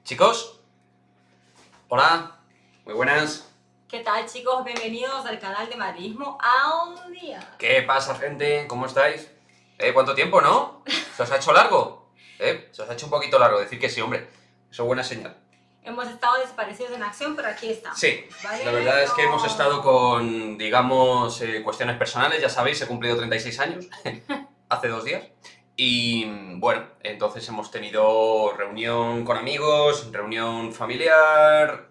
Chicos, hola, muy buenas. ¿Qué tal, chicos? Bienvenidos al canal de Madridismo a un día. ¿Qué pasa, gente? ¿Cómo estáis? ¿Cuánto tiempo, no? ¿Se os ha hecho largo? Se os ha hecho un poquito largo. Decir que sí, hombre. Eso es buena señal. Hemos estado desaparecidos en acción, pero aquí estamos. Sí, ¿Vale? la verdad es que hemos estado con, digamos, cuestiones personales. Ya sabéis, he cumplido 36 años hace 2 días. Y bueno, entonces hemos tenido reunión con amigos, reunión familiar,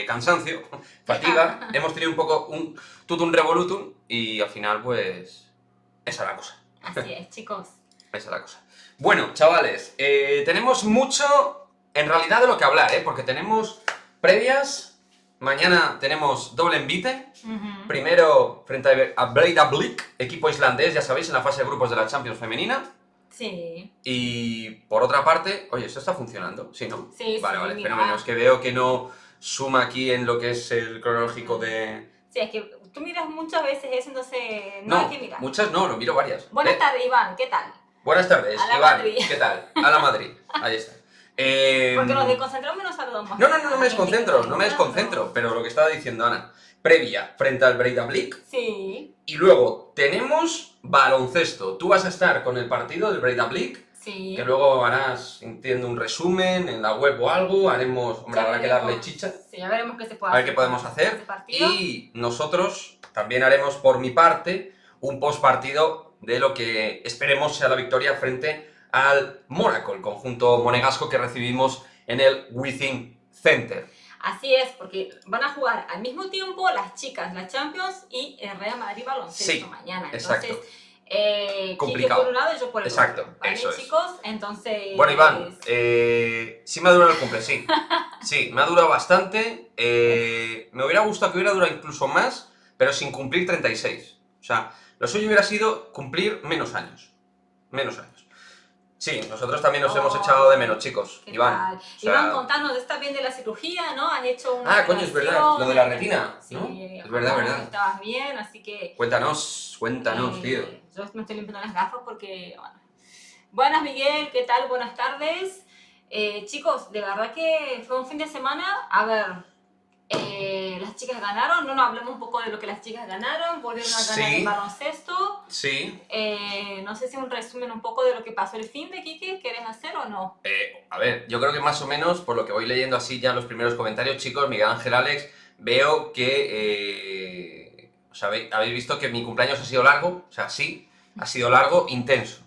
cansancio, fatiga. Hemos tenido un poco un tutum revolutum y al final, pues, esa es la cosa. Así es, chicos. Esa es la cosa. Bueno, chavales, tenemos mucho, en realidad, de lo que hablar, porque tenemos previas. Mañana tenemos doble envite. Primero, frente a Breidablik, equipo islandés, ya sabéis, en la fase de grupos de la Champions femenina. Sí. Y por otra parte, oye, ¿esto está funcionando? ¿Sí, no? Sí, Vale, mira. fenómeno. Es que veo que no suma aquí en lo que es el cronológico de... Sí, es que tú miras muchas veces eso, entonces no, No, hay que mirar. muchas no, lo miro varias. Buenas tardes, Iván, ¿qué tal? Buenas tardes, A la Iván. Madrid. ¿Qué tal? A la Madrid. Ahí está. Porque nos desconcentramos y nos saludamos. No me desconcentro, pero lo que estaba diciendo Ana. Previa, frente al Breidablik. Sí. Y luego tenemos baloncesto. Tú vas a estar con el partido del Breidablik. Sí. Que luego harás, entiendo, un resumen en la web o algo. Haremos, hombre, habrá que darle chicha. Sí, ya veremos qué se puede A ver hacer. qué podemos hacer. Este partido. Y nosotros también haremos, por mi parte, un postpartido de lo que esperemos sea la victoria frente al Mónaco, el conjunto monegasco que recibimos en el Within Center. Así es, porque van a jugar al mismo tiempo las chicas, la Champions y el Real Madrid baloncesto mañana. Entonces, exacto. Quique por un lado y yo por el Exacto, otro. ¿Vale, eso es. chicos? Entonces... Bueno, Iván, sí me ha durado el cumple, sí. Sí, me ha durado bastante. Me hubiera gustado que hubiera durado incluso más, pero sin cumplir 36. O sea, lo suyo hubiera sido cumplir menos años. Menos años. Sí, nosotros también nos hemos echado de menos, chicos. Iván. O sea, Iván, contanos, ¿estás bien de la cirugía, no? ¿Has hecho una coño, es verdad, lo de la retina, sí, ¿no? Es verdad. Estabas bien, así que... Cuéntanos, tío. Yo me estoy limpiando las gafas porque... Bueno. Buenas, Miguel, ¿qué tal? Buenas tardes. Chicos, de verdad que fue un fin de semana. A ver, las chicas ganaron, no nos hablamos un poco de lo que las chicas ganaron, volvieron a ganar el baloncesto. Sí. No sé si un resumen un poco de lo que pasó el fin de Quique, ¿quieres hacer o no? A ver, yo creo que más o menos, por lo que voy leyendo así ya los primeros comentarios, chicos, Miguel Ángel, Alex, veo que... habéis visto que mi cumpleaños ha sido largo, o sea, sí, ha sido largo, intenso,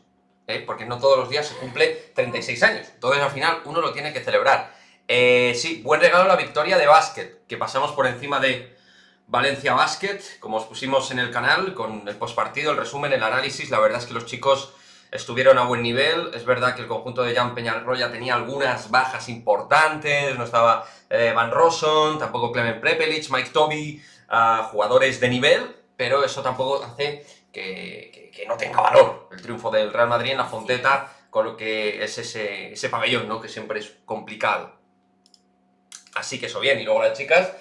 porque no todos los días se cumple 36 años, entonces al final uno lo tiene que celebrar. Sí, buen regalo la victoria de básquet, que pasamos por encima de Valencia Basket, como os pusimos en el canal, con el postpartido, el resumen, el análisis. La verdad es que los chicos estuvieron a buen nivel. Es verdad que el conjunto de Jan Peñarroya tenía algunas bajas importantes, no estaba Van Rossum, tampoco Clement Prepelic, Mike Toby, jugadores de nivel, pero eso tampoco hace que no tenga valor el triunfo del Real Madrid en la Fonteta, con lo que es ese pabellón, ¿no? Que siempre es complicado. Así que eso bien, y luego las chicas,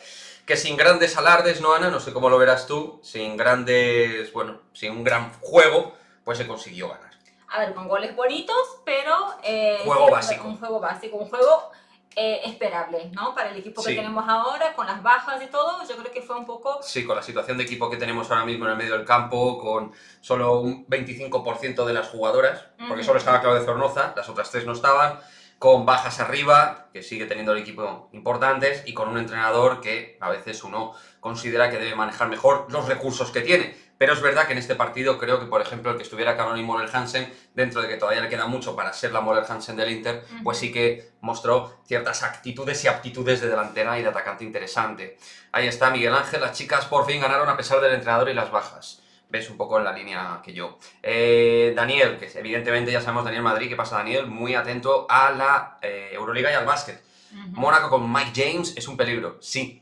que sin grandes alardes, ¿no, Ana? No sé cómo lo verás tú, sin grandes, bueno, sin un gran juego, pues se consiguió ganar. A ver, con goles bonitos, pero... juego básico. Un juego básico, un juego esperable, ¿no? Para el equipo que tenemos ahora, con las bajas y todo, yo creo que fue un poco... Sí, con la situación de equipo que tenemos ahora mismo en el medio del campo, con solo un 25% de las jugadoras, porque solo estaba Claudia Zornoza, las otras 3 no estaban, con bajas arriba, que sigue teniendo el equipo importantes, y con un entrenador que a veces uno considera que debe manejar mejor los recursos que tiene. Pero es verdad que en este partido creo que, por ejemplo, el que estuviera Caroline Moller-Hansen, dentro de que todavía le queda mucho para ser la Moller-Hansen del Inter, pues sí que mostró ciertas actitudes y aptitudes de delantera y de atacante interesante. Ahí está Miguel Ángel, las chicas por fin ganaron a pesar del entrenador y las bajas. Ves un poco en la línea que yo. Daniel, que evidentemente ya sabemos Daniel Madrid, ¿qué pasa Daniel? Muy atento a la Euroliga y al básquet. Mónaco con Mike James es un peligro, sí.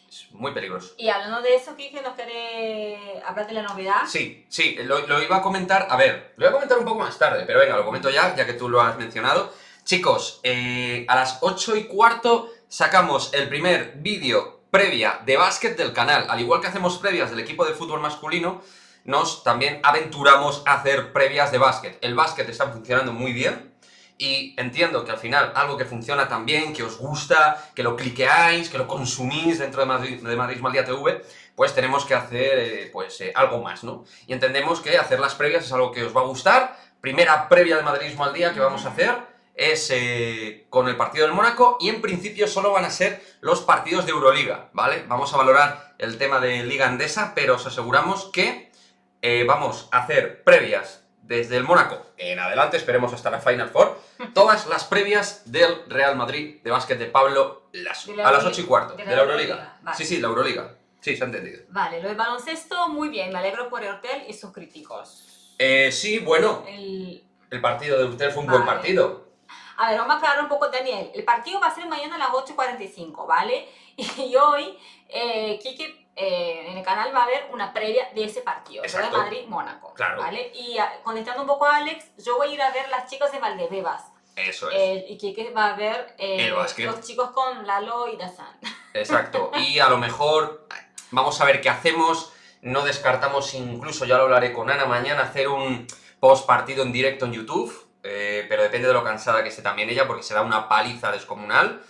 Es muy peligroso. Y hablando de eso, Kike, ¿nos quiere hablar de la novedad? Sí, lo iba a comentar, a ver, lo voy a comentar un poco más tarde, pero venga, lo comento ya que tú lo has mencionado. Chicos, a las 8:15 sacamos el primer vídeo previa de básquet del canal. Al igual que hacemos previas del equipo de fútbol masculino, nos también aventuramos a hacer previas de básquet. El básquet está funcionando muy bien y entiendo que al final algo que funciona tan bien, que os gusta, que lo cliqueáis, que lo consumís dentro de Madridismo al Día TV, pues tenemos que hacer algo más, ¿no? Y entendemos que hacer las previas es algo que os va a gustar. Primera previa de Madridismo al Día que vamos a hacer es con el partido del Mónaco, y en principio solo van a ser los partidos de Euroliga, ¿vale? Vamos a valorar el tema de Liga Endesa, pero os aseguramos que vamos a hacer previas desde el Mónaco en adelante, esperemos hasta la Final Four, todas las previas del Real Madrid de básquet de Pablo Lasso, a las 8:15, de la Euroliga. Vale. Sí, la Euroliga. Sí, se ha entendido. Vale, lo del baloncesto, muy bien, me alegro por Hortel y sus críticos. Sí, bueno, el partido de usted fue un buen partido. A ver, vamos a aclarar un poco, Daniel. El partido va a ser mañana a las 8:45, ¿vale? Y hoy, Kike, en el canal va a haber una previa de ese partido, Exacto. de Madrid-Mónaco, Claro. ¿vale? Y contestando un poco a Alex, yo voy a ir a ver las chicas de Valdebebas. Eso es. Y Kike va a ver El básquet. los chicos con Lalo y Dazan. Exacto. Y a lo mejor vamos a ver qué hacemos. No descartamos, incluso ya lo hablaré con Ana mañana, hacer un post partido en directo en YouTube. Pero depende de lo cansada que esté también ella, porque será una paliza descomunal.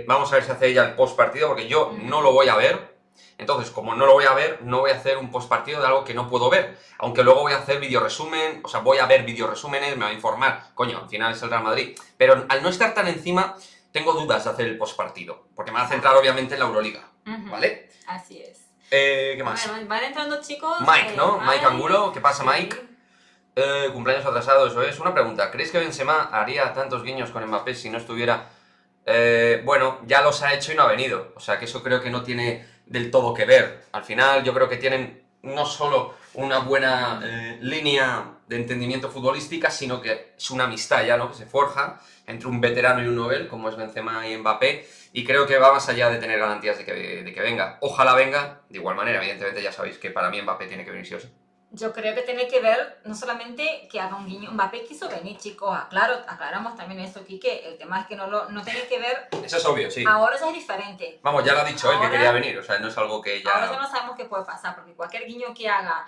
Vamos a ver si hace ella el post partido, porque yo no lo voy a ver. Entonces, como no lo voy a ver, no voy a hacer un post partido de algo que no puedo ver. Aunque luego voy a hacer vídeo resumen, o sea, voy a ver vídeo resúmenes, me voy a informar. Coño, al final es el Real Madrid. Pero al no estar tan encima, tengo dudas de hacer el post partido, porque me va a centrar obviamente en la Euroliga, ¿vale? Así es. ¿Qué más? Bueno, van entrando chicos. Mike, ¿no? Mike Angulo, ¿qué pasa, sí. Mike? Cumpleaños atrasado, eso es. Una pregunta, ¿crees que Benzema haría tantos guiños con Mbappé si no estuviera...? Bueno, ya los ha hecho y no ha venido. O sea, que eso creo que no tiene del todo que ver. Al final yo creo que tienen no solo una buena línea de entendimiento futbolística, sino que es una amistad ya, ¿no? Que se forja entre un veterano y un novel, como es Benzema y Mbappé, y creo que va más allá de tener garantías de que venga. Ojalá venga, de igual manera, evidentemente ya sabéis que para mí Mbappé tiene que venir sí o sí. Yo creo que tiene que ver, no solamente que haga un guiño, Mbappé quiso venir, chicos, aclaramos también eso aquí, que el tema es que no tiene que ver, Eso es obvio, sí. ahora ya es diferente. Vamos, ya lo ha dicho él que Ahora- quería venir, o sea, no es algo que ya... Ahora ya no sabemos qué puede pasar, porque cualquier guiño que haga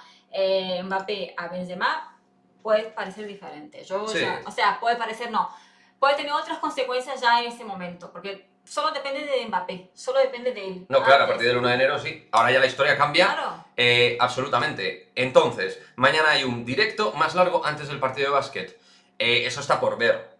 Mbappé a Benzema puede parecer diferente. Sí. O sea, puede parecer no, puede tener otras consecuencias ya en ese momento, porque solo depende de Mbappé, solo depende de él. No, claro, a Antes. partir del 1 de enero sí. Ahora ya la historia cambia. Claro. Absolutamente. Entonces, mañana hay un directo más largo antes del partido de básquet. Eso está por ver.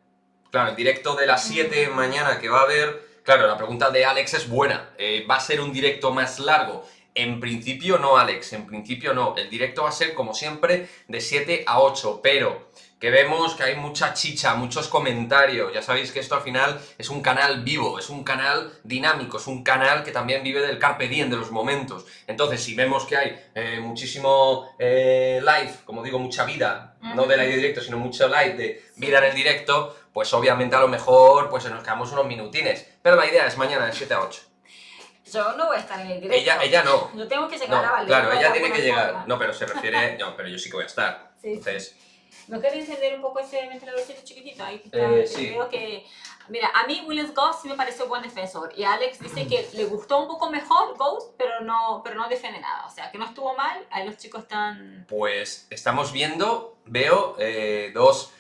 Claro, el directo de las 7 mañana que va a haber... Claro, la pregunta de Alex es buena. ¿Va a ser un directo más largo? En principio no, Alex. En principio no. El directo va a ser, como siempre, de 7 a 8. Pero que vemos que hay mucha chicha, muchos comentarios. Ya sabéis que esto al final es un canal vivo, es un canal dinámico, es un canal que también vive del carpe diem, de los momentos. Entonces, si vemos que hay muchísimo live, como digo, mucha vida, no de live de directo, sino mucho live de vida en el directo, pues obviamente a lo mejor pues nos quedamos unos minutines. Pero la idea es mañana de 7 a 8. Yo no voy a estar en el directo. Ella no. Yo tengo que No, llegar a Valdebebas. claro, de ella tiene alguna que llegar. forma. No, pero se refiere... No, pero yo sí que voy a estar. Sí. Entonces... ¿No querés encender un poco ese ventiladorcito chiquitito? Ahí que está, Sí. Veo que... Mira, a mí Williams Ghost sí me parece buen defensor. Y Alex dice que le gustó un poco mejor Ghost, pero no defiende nada. O sea, que no estuvo mal. Ahí los chicos están... Pues estamos viendo, veo, dos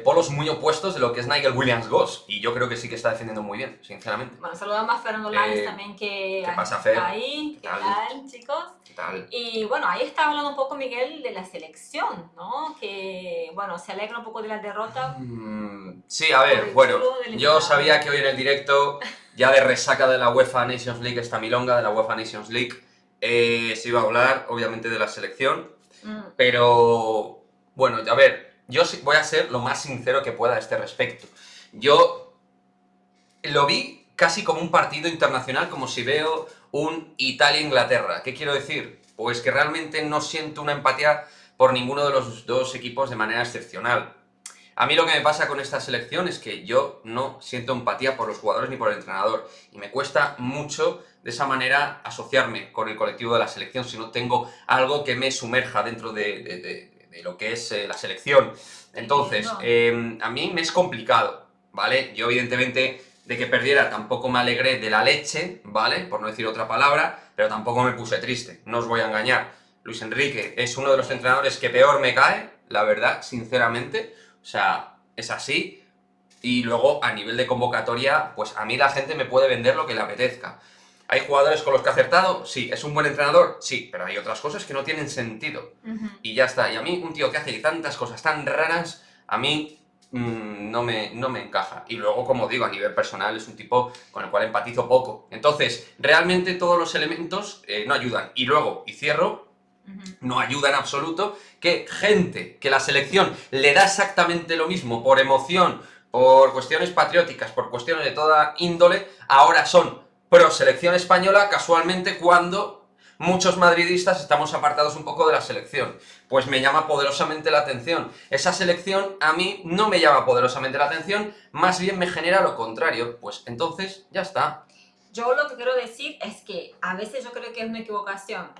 polos muy opuestos de lo que es Nigel Williams-Goss. Y yo creo que sí que está defendiendo muy bien, sinceramente. Bueno, saludamos a Fernando Lines también que... ¿Qué pasa, Fer? está ahí. ¿Qué ¿Qué tal? tal, chicos? ¿Qué tal? Y bueno, ahí está hablando un poco Miguel de la selección, ¿no? Que, bueno, se alegra un poco de la derrota. Sí, a Por ver, el bueno, chulo del yo invitado. sabía que hoy en el directo, ya de resaca de la UEFA Nations League, esta milonga de la UEFA Nations League, se iba a hablar, obviamente, de la selección. Pero, bueno, a ver, yo sí voy a ser lo más sincero que pueda a este respecto. Yo lo vi casi como un partido internacional, como si veo un Italia-Inglaterra. ¿Qué quiero decir? Pues que realmente no siento una empatía por ninguno de los dos equipos de manera excepcional. A mí lo que me pasa con esta selección es que yo no siento empatía por los jugadores ni por el entrenador. Y me cuesta mucho de esa manera asociarme con el colectivo de la selección si no tengo algo que me sumerja dentro de lo que es la selección. Entonces, a mí me es complicado, ¿vale? Yo evidentemente de que perdiera tampoco me alegré de la leche, ¿vale? Por no decir otra palabra, pero tampoco me puse triste, no os voy a engañar. Luis Enrique es uno de los entrenadores que peor me cae, la verdad, sinceramente. O sea, es así, Y luego, a nivel de convocatoria, pues a mí la gente me puede vender lo que le apetezca. ¿Hay jugadores con los que ha acertado? Sí. ¿Es un buen entrenador? Sí. Pero hay otras cosas que no tienen sentido. Y ya está. Y a mí, un tío que hace tantas cosas tan raras, a mí no me encaja. Y luego, como digo, a nivel personal es un tipo con el cual empatizo poco. Entonces, realmente todos los elementos no ayudan. Y luego, y cierro, no ayuda en absoluto que gente que la selección le da exactamente lo mismo por emoción, por cuestiones patrióticas, por cuestiones de toda índole, ahora son pro selección española casualmente cuando muchos madridistas estamos apartados un poco de la selección. Pues me llama poderosamente la atención. Esa selección a mí no me llama poderosamente la atención, más bien me genera lo contrario. Pues entonces ya está. Yo lo que quiero decir es que a veces yo creo que es una equivocación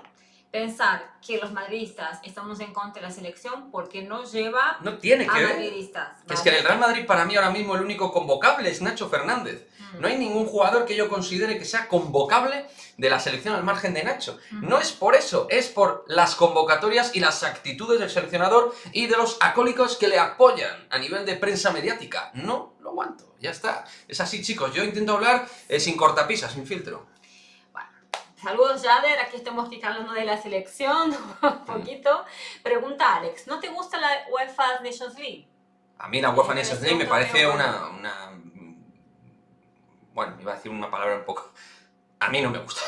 pensar que los madridistas estamos en contra de la selección porque no lleva No tiene a que ver. madridistas. ¿vale? Es que en el Real Madrid para mí ahora mismo el único convocable es Nacho Fernández. No hay ningún jugador que yo considere que sea convocable de la selección al margen de Nacho. No es por eso, es por las convocatorias y las actitudes del seleccionador y de los acólicos que le apoyan a nivel de prensa mediática. No lo aguanto, ya está. Es así, chicos, yo intento hablar sin cortapisas, sin filtro. Saludos, Jader. Aquí estamos hablando de la selección un poquito. Pregunta Alex, ¿no te gusta la UEFA Nations League? A mí la UEFA Nations League me parece una... Bueno, iba a decir una palabra un poco... A mí no me gusta.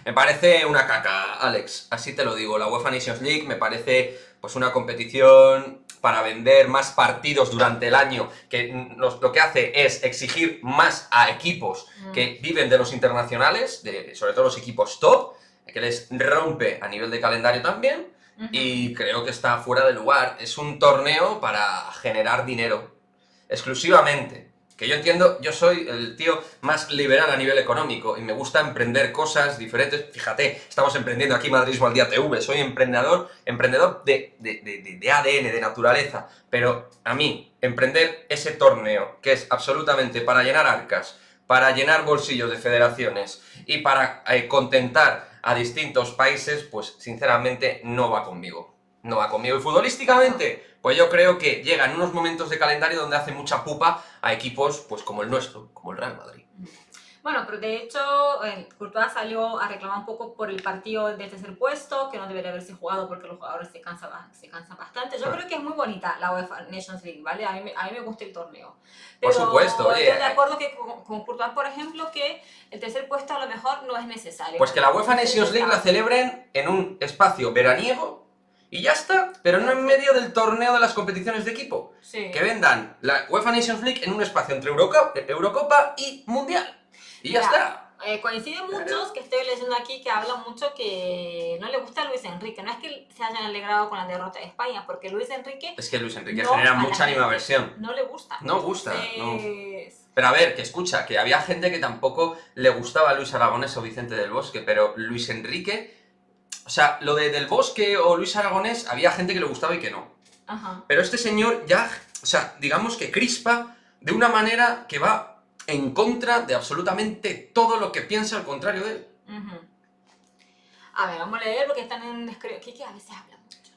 Me parece una caca, Alex. Así te lo digo. La UEFA Nations League me parece pues una competición para vender más partidos durante el año, que lo que hace es exigir más a equipos que viven de los internacionales, sobre todo los equipos top, que les rompe a nivel de calendario también, y creo que está fuera de lugar. Es un torneo para generar dinero, exclusivamente. Que yo entiendo, yo soy el tío más liberal a nivel económico y me gusta emprender cosas diferentes. Fíjate, estamos emprendiendo aquí Madridismo al Día TV, soy emprendedor de ADN, de naturaleza. Pero a mí, emprender ese torneo, que es absolutamente para llenar arcas, para llenar bolsillos de federaciones y para contentar a distintos países, pues sinceramente no va conmigo. No va conmigo. Y futbolísticamente, pues yo creo que llegan unos momentos de calendario donde hace mucha pupa a equipos pues como el nuestro, como el Real Madrid. Bueno, pero de hecho, Courtois salió a reclamar un poco por el partido del tercer puesto, que no debería haberse jugado porque los jugadores se cansan bastante. Yo creo que es muy bonita la UEFA Nations League, ¿vale? A mí me gusta el torneo. Pero por supuesto, oye. Estoy de acuerdo que con Courtois, por ejemplo, que el tercer puesto a lo mejor no es necesario. Pues que la UEFA Nations League la celebren en un espacio veraniego y ya está, pero no en medio del torneo de las competiciones de equipo. Sí. Que vendan la UEFA Nations League en un espacio entre Eurocopa y Mundial. Y ya está. Coinciden muchos que estoy leyendo aquí que hablan mucho que no le gusta a Luis Enrique. No es que se hayan alegrado con la derrota de España, porque Luis Enrique... Es que Luis Enrique genera mucha animaversión. No le gusta. No gusta, no. Pero a ver, que escucha, que había gente que tampoco le gustaba a Luis Aragonés o Vicente del Bosque, pero Luis Enrique... O sea, lo de Del Bosque o Luis Aragonés, había gente que le gustaba y que no. Ajá. Pero este señor ya, o sea, digamos que crispa de una manera que va en contra de absolutamente todo lo que piensa al contrario de él. A ver, vamos a leer porque están en... Kiki a veces habla mucho.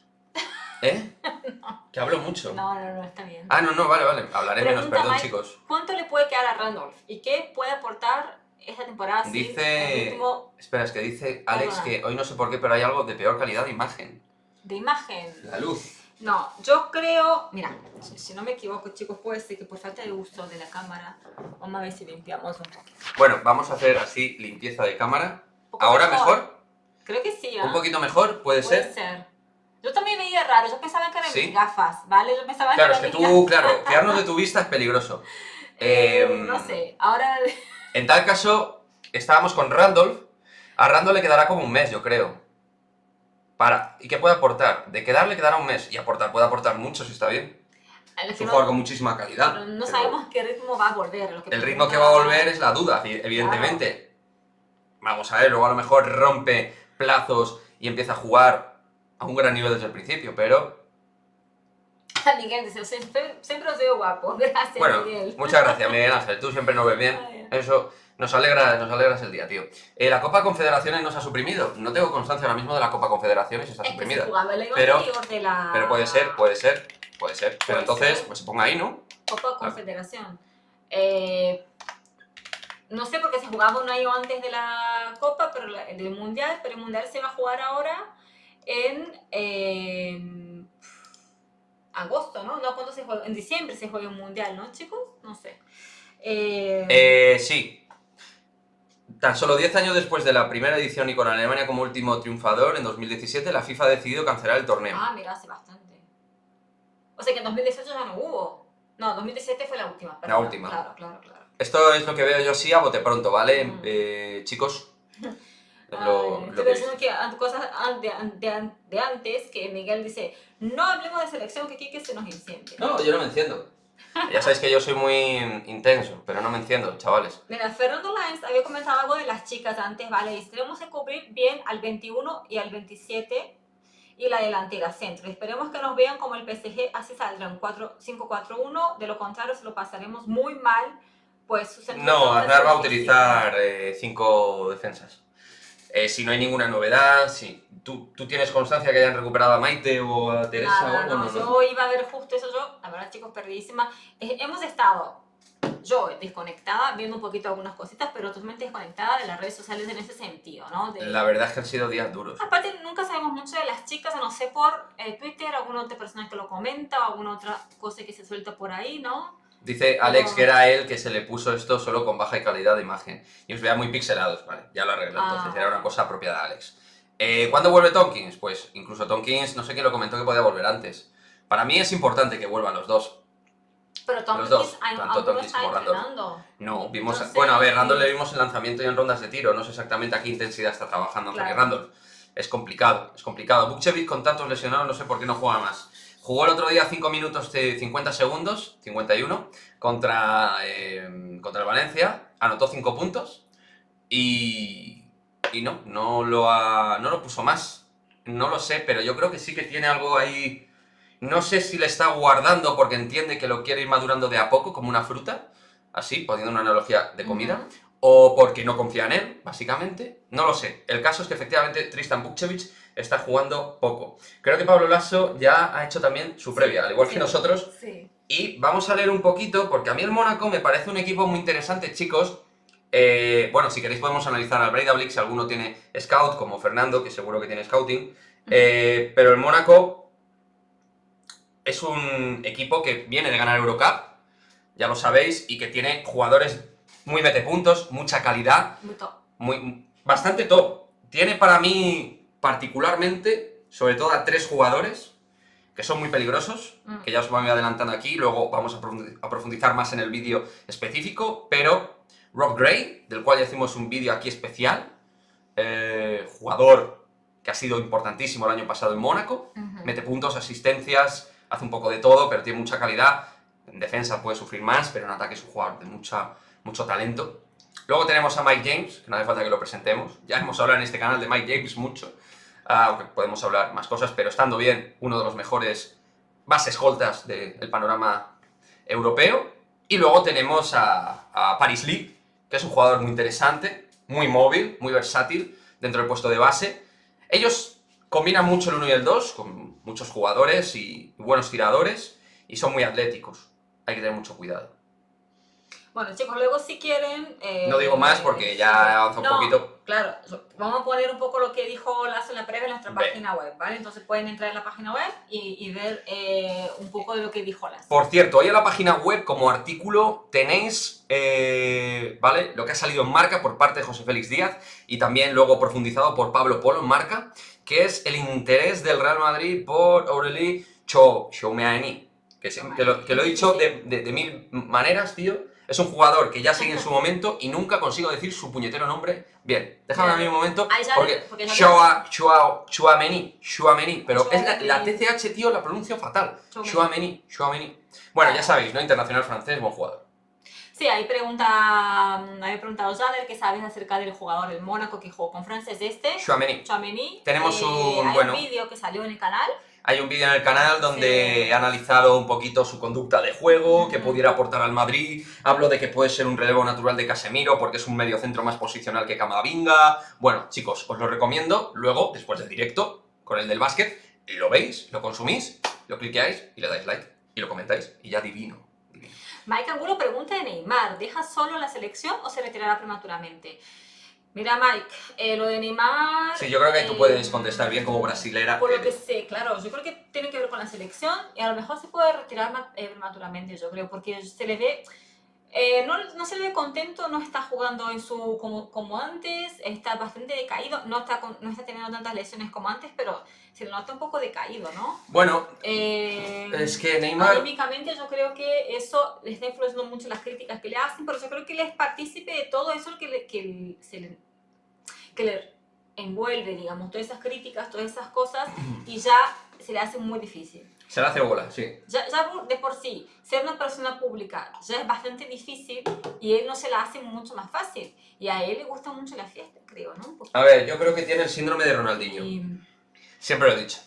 ¿Eh? No. Que hablo mucho. No, está bien. Ah, no, vale. Hablaré menos, perdón, Mike, chicos. ¿Cuánto le puede quedar a Randolph? ¿Y qué puede aportar esta temporada? Dice... Ritmo... Espera, es que dice Alex que hoy no sé por qué, pero hay algo de peor calidad de imagen. ¿De imagen? La luz. No, yo creo... Mira, si no me equivoco, chicos, puede ser que por falta de uso de la cámara... Vamos a ver si limpiamos un poquito. Bueno, vamos a hacer así limpieza de cámara. ¿Ahora mejor? Creo que sí, ¿eh? ¿Un poquito mejor? ¿Puede ser? Puede ser. Yo también veía raro, yo pensaba que eran mis gafas, ¿vale? Yo pensaba claro, es que tú, claro, fiarnos de tu vista es peligroso. No sé, ahora... En tal caso, estábamos con Randolph. A Randolph le quedará como un mes, yo creo. ¿Y qué puede aportar? De quedar le quedará un mes. Y puede aportar mucho si está bien. Es un jugador con muchísima calidad. Pero no sabemos qué ritmo va a volver. El ritmo que va a volver es la duda, evidentemente. Claro. Vamos a ver, luego a lo mejor rompe plazos y empieza a jugar a un gran nivel desde el principio, pero... Miguel dice, siempre os veo guapo. Gracias, bueno, Miguel. Muchas gracias, Miguel Ángel. Tú siempre nos ves bien. Eso nos alegras el día, tío. La Copa Confederaciones nos ha suprimido. No tengo constancia ahora mismo de la Copa Confederaciones, está suprimida. Pero puede ser. Pero entonces, pues se ponga ahí, ¿no? Copa Confederación. No sé por qué se jugaba un año antes de la Copa, pero del Mundial, pero el Mundial se va a jugar ahora en agosto, ¿no? No, ¿cuándo se juega? En diciembre se juega un Mundial, ¿no, chicos? No sé. Sí. Tan solo 10 años después de la primera edición y con Alemania como último triunfador, en 2017 la FIFA ha decidido cancelar el torneo. Ah, mira, hace bastante. O sea que en 2018 ya no hubo. No, 2017 fue la última. La última. Claro. Esto es lo que veo yo así a bote pronto, ¿vale? Chicos, Estoy pensando que cosas de antes, que Miguel dice, no hablemos de selección, que Kike se nos incendia. No, yo no me enciendo. Ya sabéis que yo soy muy intenso, pero no me enciendo, chavales. Mira, Fernando Lines había comentado algo de las chicas antes, ¿vale? Dice, tenemos que cubrir bien al 21 y al 27 y la delantera centro. Esperemos que nos vean como el PSG, así saldrán 5-4-1, de lo contrario se lo pasaremos muy mal, pues su centro No, de Aznar va a físico. utilizar 5 defensas. Si no hay ninguna novedad, si tú tienes constancia que hayan recuperado a Maite o a Teresa o Nada, algo, no, yo iba a ver justo eso yo, la verdad chicos, perdidísima. Hemos estado, yo desconectada, viendo un poquito algunas cositas, pero totalmente desconectada de las redes sociales en ese sentido, ¿no? La verdad es que han sido días duros. Aparte, nunca sabemos mucho de las chicas, no sé por Twitter, alguna otra persona que lo comenta o alguna otra cosa que se suelta por ahí, ¿no? Dice Alex que era él que se le puso esto solo con baja calidad de imagen y os vea muy pixelados, vale, ya lo arreglé, entonces era una cosa propia de Alex. ¿Cuándo vuelve Tompkins? Pues incluso Tompkins, no sé quién lo comentó que podía volver antes. Para mí es importante que vuelvan los dos. Pero Los dos, Tompkins tanto aún no Tompkins está como Randall. entrenando. No, vimos... Entonces, Bueno, a ver, Randall le vimos en lanzamiento y en rondas de tiro, no sé exactamente a qué intensidad está trabajando, porque Claro. Randall es complicado, es complicado. Vukcevic con tantos lesionados, no sé por qué no juega más. Jugó el otro día 5 minutos de 50 segundos, 51, contra el Valencia, anotó 5 puntos y no lo puso más. No lo sé, pero yo creo que sí que tiene algo ahí. No sé si le está guardando porque entiende que lo quiere ir madurando de a poco, como una fruta, así, poniendo una analogía de comida, o porque no confía en él, básicamente. No lo sé. El caso es que efectivamente Tristan Vukcevic está jugando poco. Creo que Pablo Lasso ya ha hecho también su previa, al igual que nosotros. Sí. Y vamos a leer un poquito, porque a mí el Mónaco me parece un equipo muy interesante, chicos. Bueno, si queréis podemos analizar al Breidablik, si alguno tiene scout, como Fernando, que seguro que tiene scouting. Pero el Mónaco es un equipo que viene de ganar Eurocup, ya lo sabéis, y que tiene jugadores muy metepuntos, mucha calidad, Muy top. bastante top. Tiene para mí particularmente, sobre todo a 3 jugadores que son muy peligrosos, que ya os voy adelantando aquí, luego vamos a profundizar más en el vídeo específico, pero Rob Gray, del cual ya hicimos un vídeo aquí especial, jugador que ha sido importantísimo el año pasado en Mónaco, mete puntos, asistencias, hace un poco de todo, pero tiene mucha calidad. En defensa puede sufrir más, pero en ataque es un jugador de mucho talento. Luego tenemos a Mike James, que no hace falta que lo presentemos. Ya hemos hablado en este canal de Mike James mucho, aunque podemos hablar más cosas, pero estando bien, uno de los mejores bases escoltas del panorama europeo. Y luego tenemos a Paris Lee, que es un jugador muy interesante, muy móvil, muy versátil dentro del puesto de base. Ellos combinan mucho el 1 y el 2, con muchos jugadores y buenos tiradores, y son muy atléticos. Hay que tener mucho cuidado. Bueno, chicos, luego si quieren... No digo más porque ya avanza un poquito. Claro, vamos a poner un poco lo que dijo Lazo en la previa en nuestra página web, ¿vale? Entonces pueden entrar en la página web y ver un poco de lo que dijo Lazo. Por cierto, hoy en la página web como artículo tenéis, ¿vale? Lo que ha salido en Marca por parte de José Félix Díaz y también luego profundizado por Pablo Polo en Marca, que es el interés del Real Madrid por Aureli Tchouaméni. Que lo he dicho de mil maneras, tío. Es un jugador que ya sigue en su momento y nunca consigo decir su puñetero nombre bien. Déjame a mí un momento, porque Tchouaméni, pero es la TCH, tío, la pronuncio fatal. Tchouaméni. Bueno, ya sabéis, ¿no? Internacional francés, buen jugador. Sí, ahí había preguntado Jader que sabes acerca del jugador del Mónaco que jugó con francés Tchouaméni. Tenemos un vídeo que salió en el canal. Hay un vídeo en el canal donde he analizado un poquito su conducta de juego, que pudiera aportar al Madrid. Hablo de que puede ser un relevo natural de Casemiro porque es un mediocentro más posicional que Camavinga. Bueno, chicos, os lo recomiendo. Luego, después del directo, con el del básquet, lo veis, lo consumís, lo cliqueáis y le dais like y lo comentáis y ya divino. Mike Angulo pregunta de Neymar, ¿deja solo la selección o se retirará prematuramente? Mira, Mike, lo de Neymar... Sí, yo creo que tú puedes contestar bien como brasilera. Por lo que sé, claro, yo creo que tiene que ver con la selección y a lo mejor se puede retirar prematuramente, yo creo, porque se le ve... no se le ve contento, no está jugando como antes, está bastante decaído, no está teniendo tantas lesiones como antes, pero se le nota un poco decaído, ¿no? Bueno, es que Neymar... Anímicamente yo creo que eso le está influenciando mucho las críticas que le hacen, pero yo creo que él es partícipe de todo eso que le envuelve, digamos, todas esas críticas, todas esas cosas, y ya se le hace muy difícil. Se le hace bola, sí. Ya de por sí, ser una persona pública ya es bastante difícil y él no se la hace mucho más fácil. Y a él le gusta mucho la fiesta, creo, ¿no? A ver, yo creo que tiene el síndrome de Ronaldinho. Y... Siempre lo he dicho.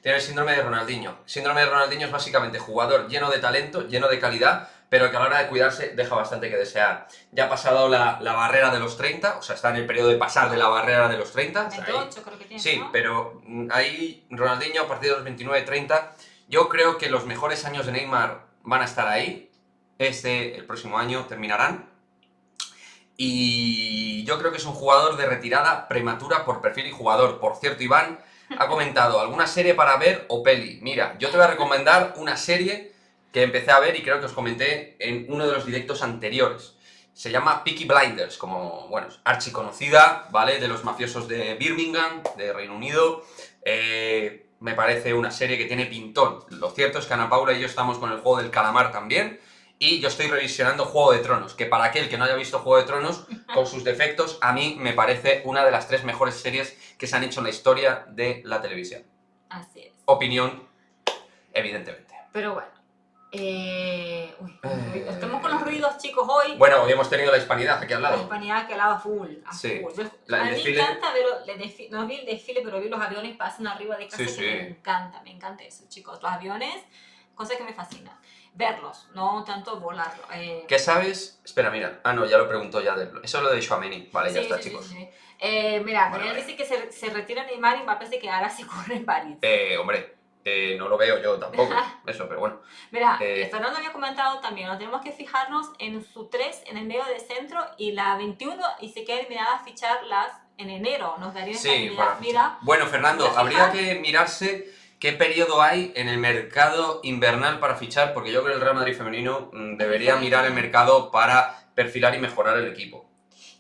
Tiene el síndrome de Ronaldinho. El síndrome de Ronaldinho es básicamente jugador lleno de talento, lleno de calidad, pero que a la hora de cuidarse deja bastante que desear. Ya ha pasado la barrera de los 30, o sea, está en el periodo de pasar de la barrera de los 30. 28 creo que tiene, sí, ¿no? pero ahí Ronaldinho a partir de los 29-30, yo creo que los mejores años de Neymar van a estar ahí. El próximo año terminarán. Y yo creo que es un jugador de retirada prematura por perfil y jugador. Por cierto, Iván ha comentado alguna serie para ver o peli. Mira, yo te voy a recomendar una serie que empecé a ver y creo que os comenté en uno de los directos anteriores. Se llama Peaky Blinders, como, bueno, archiconocida, ¿vale? De los mafiosos de Birmingham, de Reino Unido. Me parece una serie que tiene pintón. Lo cierto es que Ana Paula y yo estamos con el juego del calamar también. Y yo estoy revisionando Juego de Tronos, que para aquel que no haya visto Juego de Tronos, con sus defectos, a mí me parece una de las 3 mejores series que se han hecho en la historia de la televisión. Así es. Opinión, evidentemente. Pero bueno. Estamos con los ruidos, chicos, hoy. Bueno, hoy hemos tenido la hispanidad aquí al La lado. hispanidad que hablaba full. Sí. Full. El A mí me desfile... encanta ver, no vi el desfile, pero vi los aviones pasan arriba de casa, Sí, que me encanta eso, chicos. Los aviones, cosa que me fascina. Verlos, no tanto volarlo. ¿Qué sabes? Espera, mira. Ah, no, ya lo preguntó ya. Eso es lo de Tchouaméni. Vale, ya está, chicos. Sí. Mira, Bueno, Daniel dice que se retira Neymar y Mbappé se quedará si corre en París. Hombre, no lo veo yo tampoco. Eso, pero bueno. Mira, Fernando había comentado también, ¿no? Tenemos que fijarnos en su 3 en el medio de centro y la 21 y se queda eliminada a ficharlas en enero. Nos daría esa mira. Bueno, Fernando, habría que mirarse qué periodo hay en el mercado invernal para fichar, porque yo creo que el Real Madrid femenino debería mirar el mercado para perfilar y mejorar el equipo.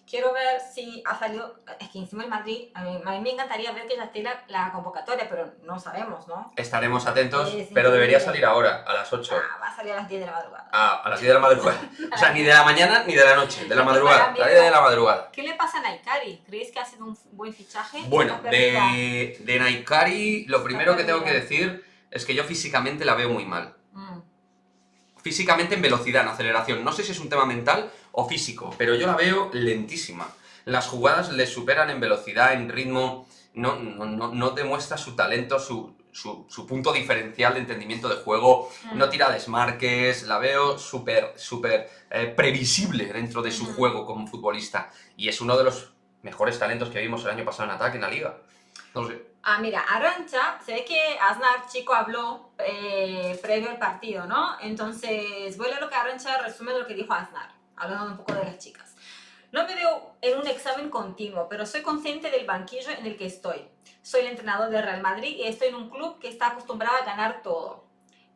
Quiero ver si ha salido, es que encima el Madrid, a mí me encantaría ver que ya esté la convocatoria, pero no sabemos, ¿no? Estaremos atentos, pero debería salir ahora, a las 8. Va a salir a las 10 de la madrugada. A las 10 de la madrugada. O sea, ni de la mañana ni de la noche, de la madrugada. La 10 de la madrugada. ¿Qué le pasa a Naikari? ¿Crees que ha sido un buen fichaje? Bueno, de Naikari, lo primero que tengo que decir es que yo físicamente la veo muy mal. Físicamente en velocidad, en aceleración. No sé si es un tema mental o físico, pero yo la veo lentísima. Las jugadas le superan en velocidad, en ritmo, no demuestra su talento, su punto diferencial de entendimiento de juego, no tira desmarques, la veo súper previsible dentro de su juego como futbolista. Y es uno de los mejores talentos que vimos el año pasado en ataque en la liga. No sé. Mira, Arantxa, se ve que Aznar, chico, habló previo al partido, ¿no? Entonces, voy a leer lo que Arantxa resume de lo que dijo Aznar, hablando un poco de las chicas. No me veo en un examen continuo, pero soy consciente del banquillo en el que estoy. Soy el entrenador del Real Madrid y estoy en un club que está acostumbrado a ganar todo.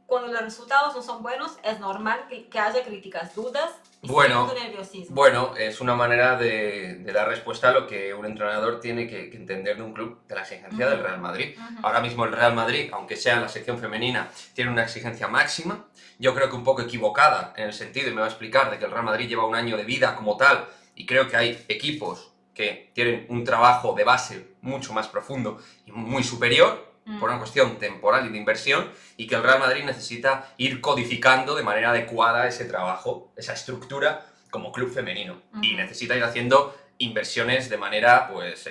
Cuando los resultados no son buenos, es normal que haya críticas, dudas y cierto nerviosismo. Bueno, es una manera de dar respuesta a lo que un entrenador tiene que entender de un club, de la exigencia del Real Madrid. Ahora mismo el Real Madrid, aunque sea en la sección femenina, tiene una exigencia máxima. Yo creo que un poco equivocada en el sentido, y me va a explicar, de que el Real Madrid lleva un año de vida como tal, y creo que hay equipos que tienen un trabajo de base mucho más profundo y muy superior, por una cuestión temporal y de inversión, y que el Real Madrid necesita ir codificando de manera adecuada ese trabajo, esa estructura como club femenino, y necesita ir haciendo inversiones de manera pues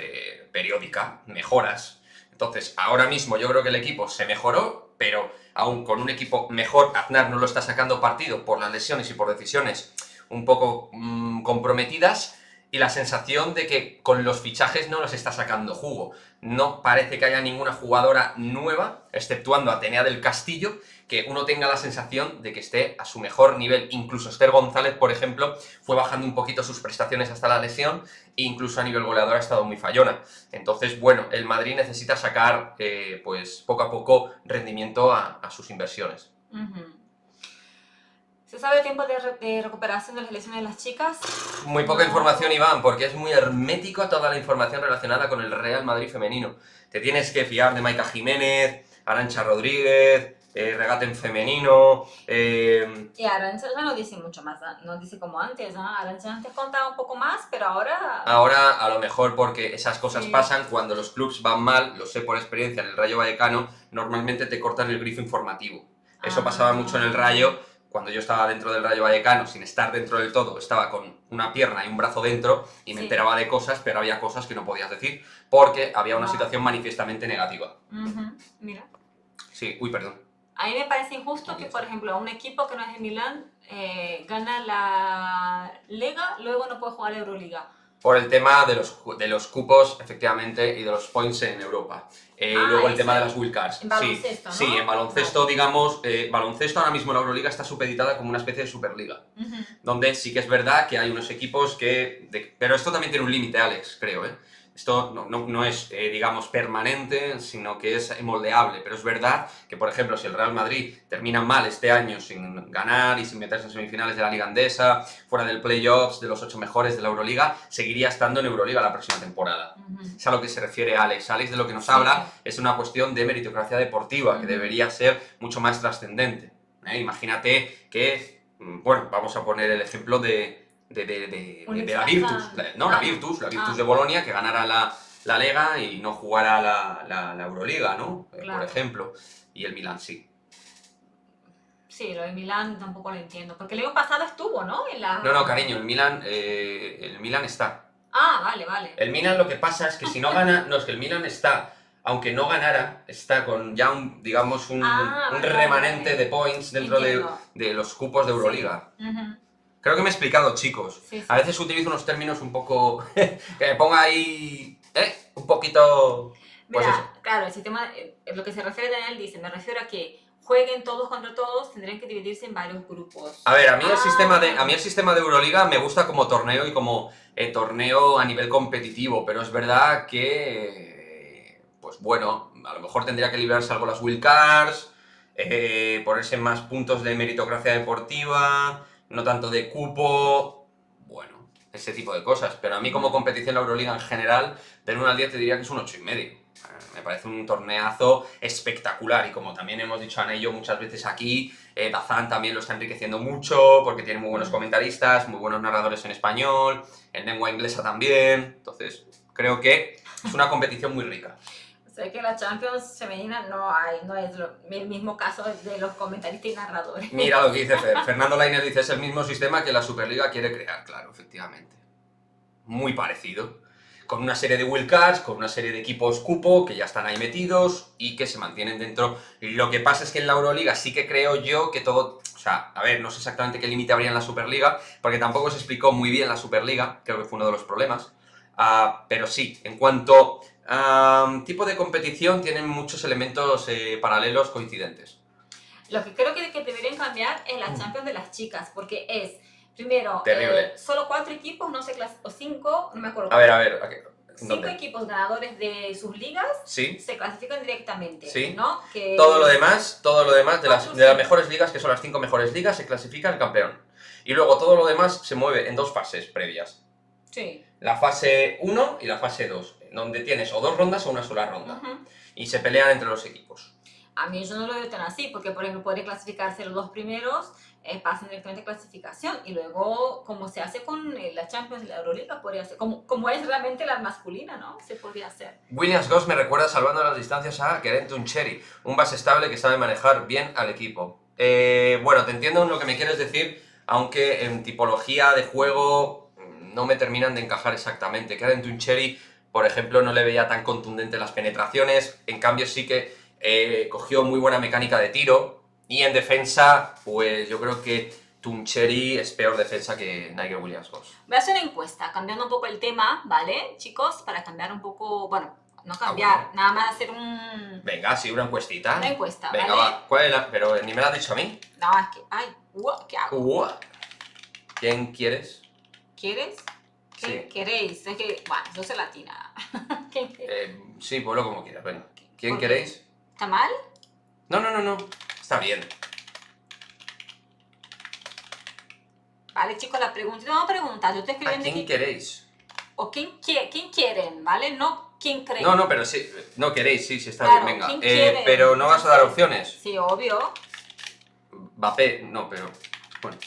periódica, mejoras. Entonces, ahora mismo yo creo que el equipo se mejoró, pero aún con un equipo mejor, Aznar no lo está sacando partido por las lesiones y por decisiones un poco comprometidas, y la sensación de que con los fichajes no los está sacando jugo. No parece que haya ninguna jugadora nueva, exceptuando a Atenea del Castillo, que uno tenga la sensación de que esté a su mejor nivel. Incluso Esther González, por ejemplo, fue bajando un poquito sus prestaciones hasta la lesión, e incluso a nivel goleador ha estado muy fallona. Entonces, bueno, el Madrid necesita sacar, pues, poco a poco rendimiento a sus inversiones. ¿Se sabe el tiempo de recuperación de las lesiones de las chicas? Muy poca información, Iván, porque es muy hermético toda la información relacionada con el Real Madrid femenino. Te tienes que fiar de Maika Jiménez, Arantxa Rodríguez, regate en femenino. Y Arantxa ya no dice mucho más, no dice como antes, ¿no? Arantxa antes contaba un poco más, pero ahora... Ahora, a lo mejor porque esas cosas Sí. pasan cuando los clubs van mal, lo sé por experiencia, en el Rayo Vallecano, normalmente te cortan el grifo informativo. Eso pasaba mucho en el Rayo. Cuando yo estaba dentro del Rayo Vallecano, sin estar dentro del todo, estaba con una pierna y un brazo dentro y me Sí. enteraba de cosas, pero había cosas que no podías decir porque había una Ah. situación manifiestamente negativa. Mira. Sí, uy, perdón. A mí me parece injusto que, por ejemplo, un equipo que no es de Milán gana la Liga, luego no puede jugar Euroliga. Por el tema de los cupos, efectivamente, y de los points en Europa. Luego el eso tema de es. las wildcards. En baloncesto, sí, ¿no? Sí, en baloncesto, digamos, baloncesto ahora mismo la Euroliga está supeditada como una especie de Superliga. Donde sí que es verdad que hay unos equipos que... pero esto también tiene un límite, Alex, creo, ¿eh? Esto no es, digamos, permanente, sino que es moldeable. Pero es verdad que, por ejemplo, si el Real Madrid termina mal este año sin ganar y sin meterse en semifinales de la Liga Endesa, fuera del playoffs, de los 8 mejores de la Euroliga, seguiría estando en Euroliga la próxima temporada. Es a lo que se refiere Alex. Alex de lo que nos habla es una cuestión de meritocracia deportiva, que debería ser mucho más trascendente. Imagínate que, bueno, vamos a poner el ejemplo de la Virtus, la Virtus de Bolonia, que ganara la Lega y no jugara la Euroliga, ¿no? Claro. Por ejemplo. Y el Milan sí. Sí, lo de Milán tampoco lo entiendo. Porque el año pasado estuvo, ¿no? No, cariño, el Milan está. Ah, vale. El Milan lo que pasa es que si no gana, no, es que el Milan está, aunque no ganara, está con ya un remanente de points dentro de los cupos de Euroliga. Sí. Creo que me he explicado, chicos. Sí. A veces utilizo unos términos un poco... que me ponga ahí... un poquito... Pues Mira, eso. claro, el sistema, lo que se refiere Daniel dice, me refiero a que jueguen todos contra todos, tendrían que dividirse en varios grupos. A ver, a mí el sistema de Euroliga me gusta como torneo y como torneo a nivel competitivo, pero es verdad que, pues bueno, a lo mejor tendría que librarse algo las wildcards, ponerse más puntos de meritocracia deportiva, no tanto de cupo, bueno, ese tipo de cosas. Pero a mí como competición la Euroliga en general, del 1 al 10 te diría que es un 8,5. Me parece un torneazo espectacular y como también hemos dicho Ana y yo muchas veces aquí, Dazan también lo está enriqueciendo mucho porque tiene muy buenos comentaristas, muy buenos narradores en español, en lengua inglesa también, entonces creo que es una competición muy rica. Sé que la Champions femenina no es el mismo caso de los comentaristas y narradores. Mira lo que dice Fernando Lainez, dice, es el mismo sistema que la Superliga quiere crear, claro, efectivamente. Muy parecido. Con una serie de wildcards, con una serie de equipos cupo que ya están ahí metidos y que se mantienen dentro. Lo que pasa es que en la Euroliga sí que creo yo que todo... O sea, a ver, no sé exactamente qué límite habría en la Superliga, porque tampoco se explicó muy bien la Superliga, creo que fue uno de los problemas. Pero sí, en cuanto a tipo de competición, tienen muchos elementos paralelos coincidentes. Lo que creo que deberían cambiar es la Champions de las chicas, porque es... Primero, Terrible. solo 4 equipos, no sé, o 5, no me acuerdo. A ver, 5 ¿dónde? equipos ganadores de sus ligas Sí. se clasifican directamente, Sí. ¿no? Que... Todo lo demás de las mejores ligas, que son las 5 mejores ligas, se clasifica el campeón. Y luego todo lo demás se mueve en 2 fases previas. Sí. La fase 1 y la fase 2, donde tienes o 2 rondas o una sola ronda. Y se pelean entre los equipos. A mí yo no lo veo tan así, porque por ejemplo podría clasificarse los 2 primeros, pasan directamente a clasificación, y luego como se hace con la Champions y la Euroliga, podría ser, como es realmente la masculina, ¿no? Se podría hacer. Williams Goss me recuerda salvando las distancias a Keren Tuncheri, un base estable que sabe manejar bien al equipo. Bueno, te entiendo en lo que me quieres decir, aunque en tipología de juego no me terminan de encajar exactamente. Keren Tuncheri, por ejemplo, no le veía tan contundente las penetraciones, en cambio sí que cogió muy buena mecánica de tiro, y en defensa, pues yo creo que Tuncheri es peor defensa que Nigel Williams-Goss. Voy a hacer una encuesta, cambiando un poco el tema, ¿vale, chicos? Para cambiar un poco, bueno, no cambiar, bueno. nada más hacer un... Venga, sí, una encuestita. Una encuesta, Venga, ¿vale? va. ¿Cuál es la...? Pero ni me la has dicho a mí. No, es que, ay, ¿qué hago? ¿Quién quieres? ¿Quieres? ¿Qué Sí. queréis? Es que, bueno, yo soy latina. ¿Quién queréis? Sí, ponlo como quieras, venga. ¿Quién ¿Por qué? queréis? ¿Está mal? No. Está bien. Vale, chicos, la pregunta, no preguntas, yo estoy ¿A escribiendo quién aquí, queréis? o quién quieren, ¿vale? No quién creen. No, pero sí. No queréis, sí, está Claro, bien, venga. ¿quién quiere? Pero no vas a dar opciones. Sí, obvio. Mbappé, no, pero... Bueno,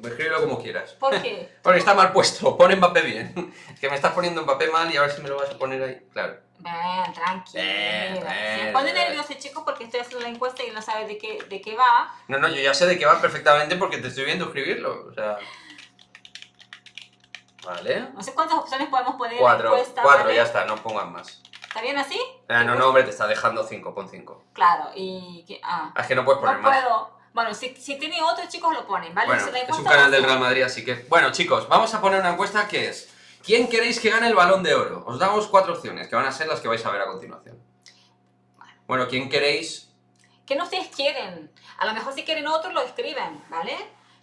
escríbelo como quieras. ¿Por qué? Porque está mal puesto, pon Mbappé bien. Es que me estás poniendo Mbappé mal y a ver si me lo vas a poner ahí. Claro. Ven, tranquila. Ven. Se me pone nervioso, chicos, porque estoy haciendo la encuesta y no sabe de qué va. No, yo ya sé de qué va perfectamente porque te estoy viendo escribirlo. O sea... Vale. No sé cuántas opciones podemos poner en la Cuatro, encuesta. cuatro, ¿vale? ya está, no pongas más. ¿Está bien así? No, hombre, te está dejando 5, pon 5. Claro, y... Es que no puedes poner no más. puedo. Bueno, si tiene otros, chicos, lo ponen, ¿vale? Bueno, Si la es un encuesta canal va a del ser- Real Madrid, así que... Bueno, chicos, vamos a poner una encuesta que es... ¿Quién queréis que gane el Balón de Oro? Os damos 4 opciones, que van a ser las que vais a ver a continuación. Bueno, ¿quién queréis? ¿Qué no ustedes quieren? A lo mejor si quieren otro lo escriben, ¿vale?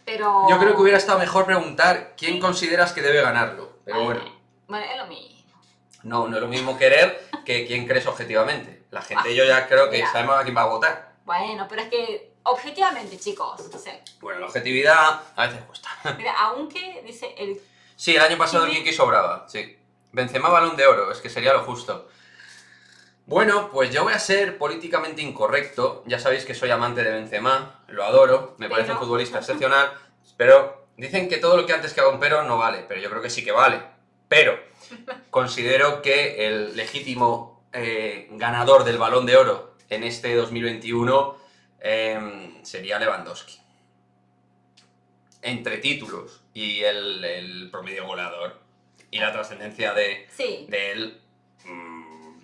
Pero... Yo creo que hubiera estado mejor preguntar quién consideras que debe ganarlo. Pero bueno, Bueno, es lo mismo. no es lo mismo querer que quién crees objetivamente. La gente, yo ya creo que mira. sabemos a quién va a votar. Bueno, pero es que objetivamente, chicos, o sea, Bueno, la objetividad a veces cuesta. mira, aunque dice el... Sí, el año pasado el Sí. Kiki sobraba, sí. Benzema Balón de Oro, es que sería lo justo. Bueno, pues yo voy a ser políticamente incorrecto. Ya sabéis que soy amante de Benzema, lo adoro, me parece un Pero- futbolista excepcional, pero dicen que todo lo que antes que haga un pero no vale, pero yo creo que sí que vale. Pero considero que el legítimo ganador del Balón de Oro en este 2021 sería Lewandowski. Entre títulos y el promedio goleador y la trascendencia de Sí, él,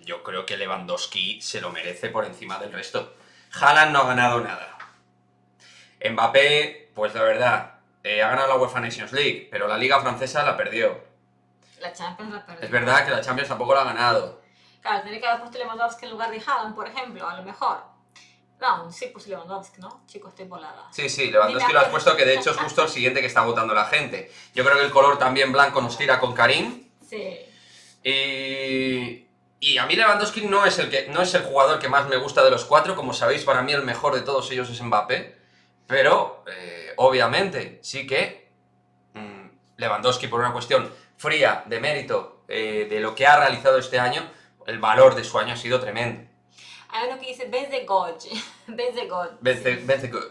yo creo que Lewandowski se lo merece por encima del resto. Haaland no ha ganado nada. Mbappé, pues la verdad, ha ganado la UEFA Nations League, pero la Liga Francesa la perdió. la Champions la perdió. Es verdad que la Champions tampoco la ha ganado. Claro, tendría que haber puesto Lewandowski en lugar de Haaland, por ejemplo, a lo mejor. No, sí puse Lewandowski, ¿no? Chicos, estoy volada. Sí, Lewandowski lo has puesto, que de hecho es justo el siguiente que está votando la gente. Yo creo que el color también blanco nos tira con Karim. Sí. Y a mí Lewandowski no es el jugador que más me gusta de los 4. Como sabéis, para mí el mejor de todos ellos es Mbappé. Pero, obviamente, sí que Lewandowski, por una cuestión fría, de mérito, de lo que ha realizado este año, el valor de su año ha sido tremendo. Hay uno que dice, ves de God. Ves de God. Vence good.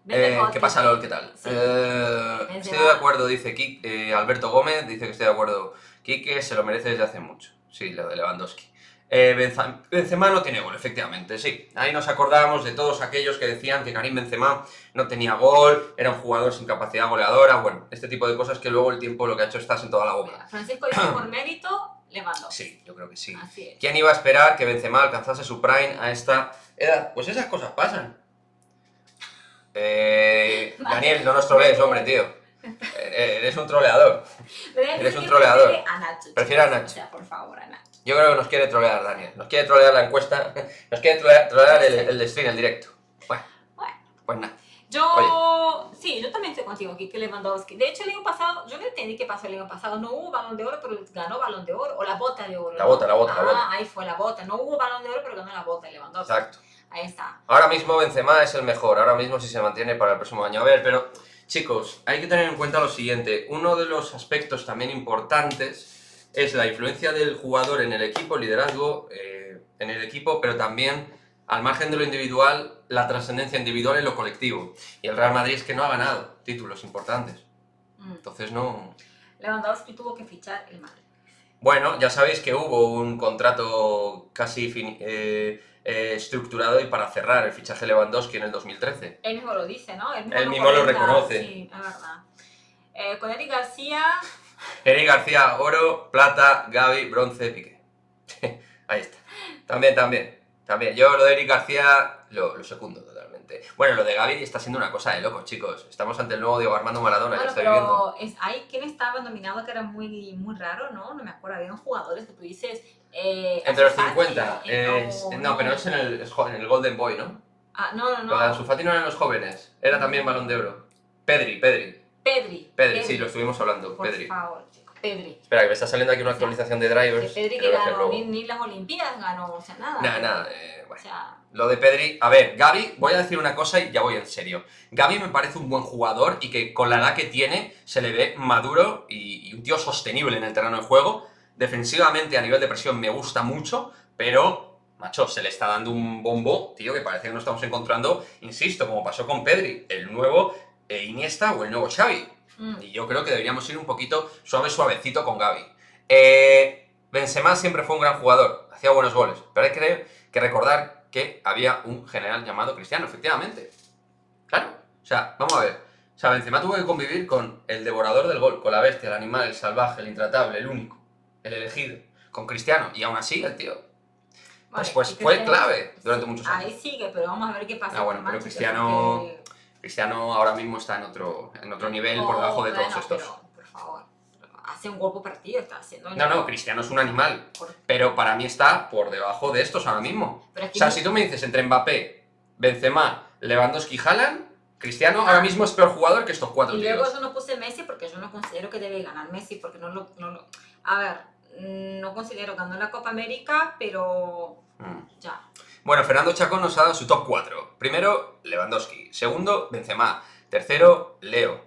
Ves de God. ¿Qué pasa, LOL? ¿Qué tal? Sí. Estoy de acuerdo, dice Alberto Gómez, dice que estoy de acuerdo. Quique se lo merece desde hace mucho. Sí, lo de Lewandowski. Benzema no tiene gol, efectivamente, sí. Ahí nos acordábamos de todos aquellos que decían que Karim Benzema no tenía gol, era un jugador sin capacidad goleadora, bueno, este tipo de cosas que luego el tiempo lo que ha hecho es estarse en toda la boca. Francisco dice, por mérito, Lewandowski. Sí, yo creo que sí. Así es. ¿Quién iba a esperar que Benzema alcanzase su prime a esta edad? Pues esas cosas pasan. Daniel, no nos trolees, hombre, tío. Eres un troleador. Eres un troleador. Prefiere a Nacho. Prefiere a chicos. Nacho. O sea, por favor, a Nacho. Yo creo que nos quiere trolear, Daniel. Nos quiere trolear la encuesta. Nos quiere trolear el stream, el directo. Bueno, Bueno. pues nada. Sí, yo también estoy contigo, Kike Lewandowski. De hecho, el año pasado, yo no entendí qué pasó el año pasado. No hubo Balón de Oro, pero ganó Balón de Oro. O la bota de oro. La ¿no? bota. Ahí fue la bota. No hubo Balón de Oro, pero ganó la bota de Lewandowski. Exacto. Ahí está. Ahora mismo Benzema es el mejor. Ahora mismo si se mantiene para el próximo año. A ver, pero chicos, hay que tener en cuenta lo siguiente. Uno de los aspectos también importantes es la influencia del jugador en el equipo, el liderazgo en el equipo, pero también, al margen de lo individual, la trascendencia individual en lo colectivo. Y el Real Madrid es que no ha ganado títulos importantes. Entonces no... Lewandowski tuvo que fichar el Madrid. Bueno, ya sabéis que hubo un contrato casi estructurado y para cerrar el fichaje Lewandowski en el 2013. Él mismo lo dice, ¿no? Él mismo lo comenta. reconoce. Sí, es verdad. Con Eric García... Eric García, oro, plata, Gavi, bronce, Piqué. Ahí está. También. También, yo lo de Eric García lo secundo totalmente. Bueno, lo de Gavi está siendo una cosa de locos, chicos. Estamos ante el nuevo Diego Armando Maradona, Bueno, ya estoy viendo. pero hay quien estaba nominado que era muy, muy raro, ¿no? No me acuerdo, había jugadores que tú dices... Entre los Ansu Fati, 50. No, pero es en el Golden Boy, ¿no? Ah, no. Lo de Ansu Fati no eran los jóvenes, era también Balón de Oro. Pedri. Pedri, Sí, lo estuvimos hablando, por Pedri. favor, chicos, Pedri. Espera, que me está saliendo aquí una actualización de Que drivers. Pedri te que lo voy a hacer ganó luego. ni las Olimpiadas ganó, o sea, nada. Nada, O bueno. sea, Lo de Pedri, a ver, Gavi, voy a decir una cosa y ya voy en serio. Gavi me parece un buen jugador y que con la edad que tiene se le ve maduro y un tío sostenible en el terreno de juego. Defensivamente, a nivel de presión, me gusta mucho, pero, macho, se le está dando un bombo, tío, que parece que no estamos encontrando, insisto, como pasó con Pedri, el nuevo Iniesta o el nuevo Xavi. Y yo creo que deberíamos ir un poquito suavecito con Gavi. Benzema siempre fue un gran jugador, hacía buenos goles, pero hay que recordar que había un general llamado Cristiano, efectivamente. Claro, o sea, vamos a ver. O sea, Benzema tuvo que convivir con el devorador del gol, con la bestia, el animal, el salvaje, el intratable, el único, el elegido, con Cristiano. Y aún así, el tío, vale, pues y fue Cristiano- clave durante muchos Ahí años. sigue, pero vamos a ver qué pasa. Ah, bueno, con pero Manchester, Cristiano ahora mismo está en otro nivel por debajo de todos bueno, estos. pero, por favor, hace un gol por partido, está haciendo... No, Cristiano es un animal. Por- Pero para mí está por debajo de estos ahora mismo. Pero O aquí sea, si tú me dices entre Mbappé, Benzema, Lewandowski y Haaland, Cristiano ahora mismo es peor jugador que estos cuatro Y luego tíos. yo no puse Messi porque yo no considero que debe ganar Messi, porque a ver, no considero que ganó la Copa América, pero ya. Bueno, Fernando Chacón nos ha dado su top 4. Primero, Lewandowski. Segundo, Benzema. Tercero, Leo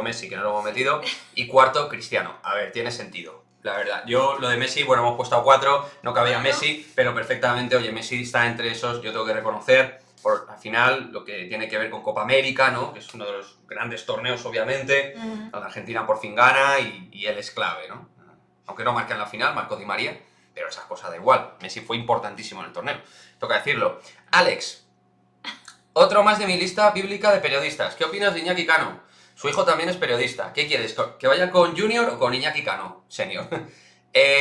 Messi, que no lo hemos metido. Y cuarto, Cristiano. A ver, tiene sentido. La verdad, yo lo de Messi, bueno, hemos puesto a 4, no cabía Bueno. Messi, pero perfectamente, oye, Messi está entre esos, yo tengo que reconocer, al final, lo que tiene que ver con Copa América, ¿no? Que es uno de los grandes torneos, obviamente, donde Argentina por fin gana y él es clave, ¿no? Aunque no marca en la final, marcó Di María, pero esas cosas da igual, Messi fue importantísimo en el torneo, toca decirlo. Alex, otro más de mi lista bíblica de periodistas, ¿qué opinas de Iñaki Cano? Su hijo también es periodista. ¿Qué quieres? ¿Que vaya con Junior o con Iñaki Cano? Senior.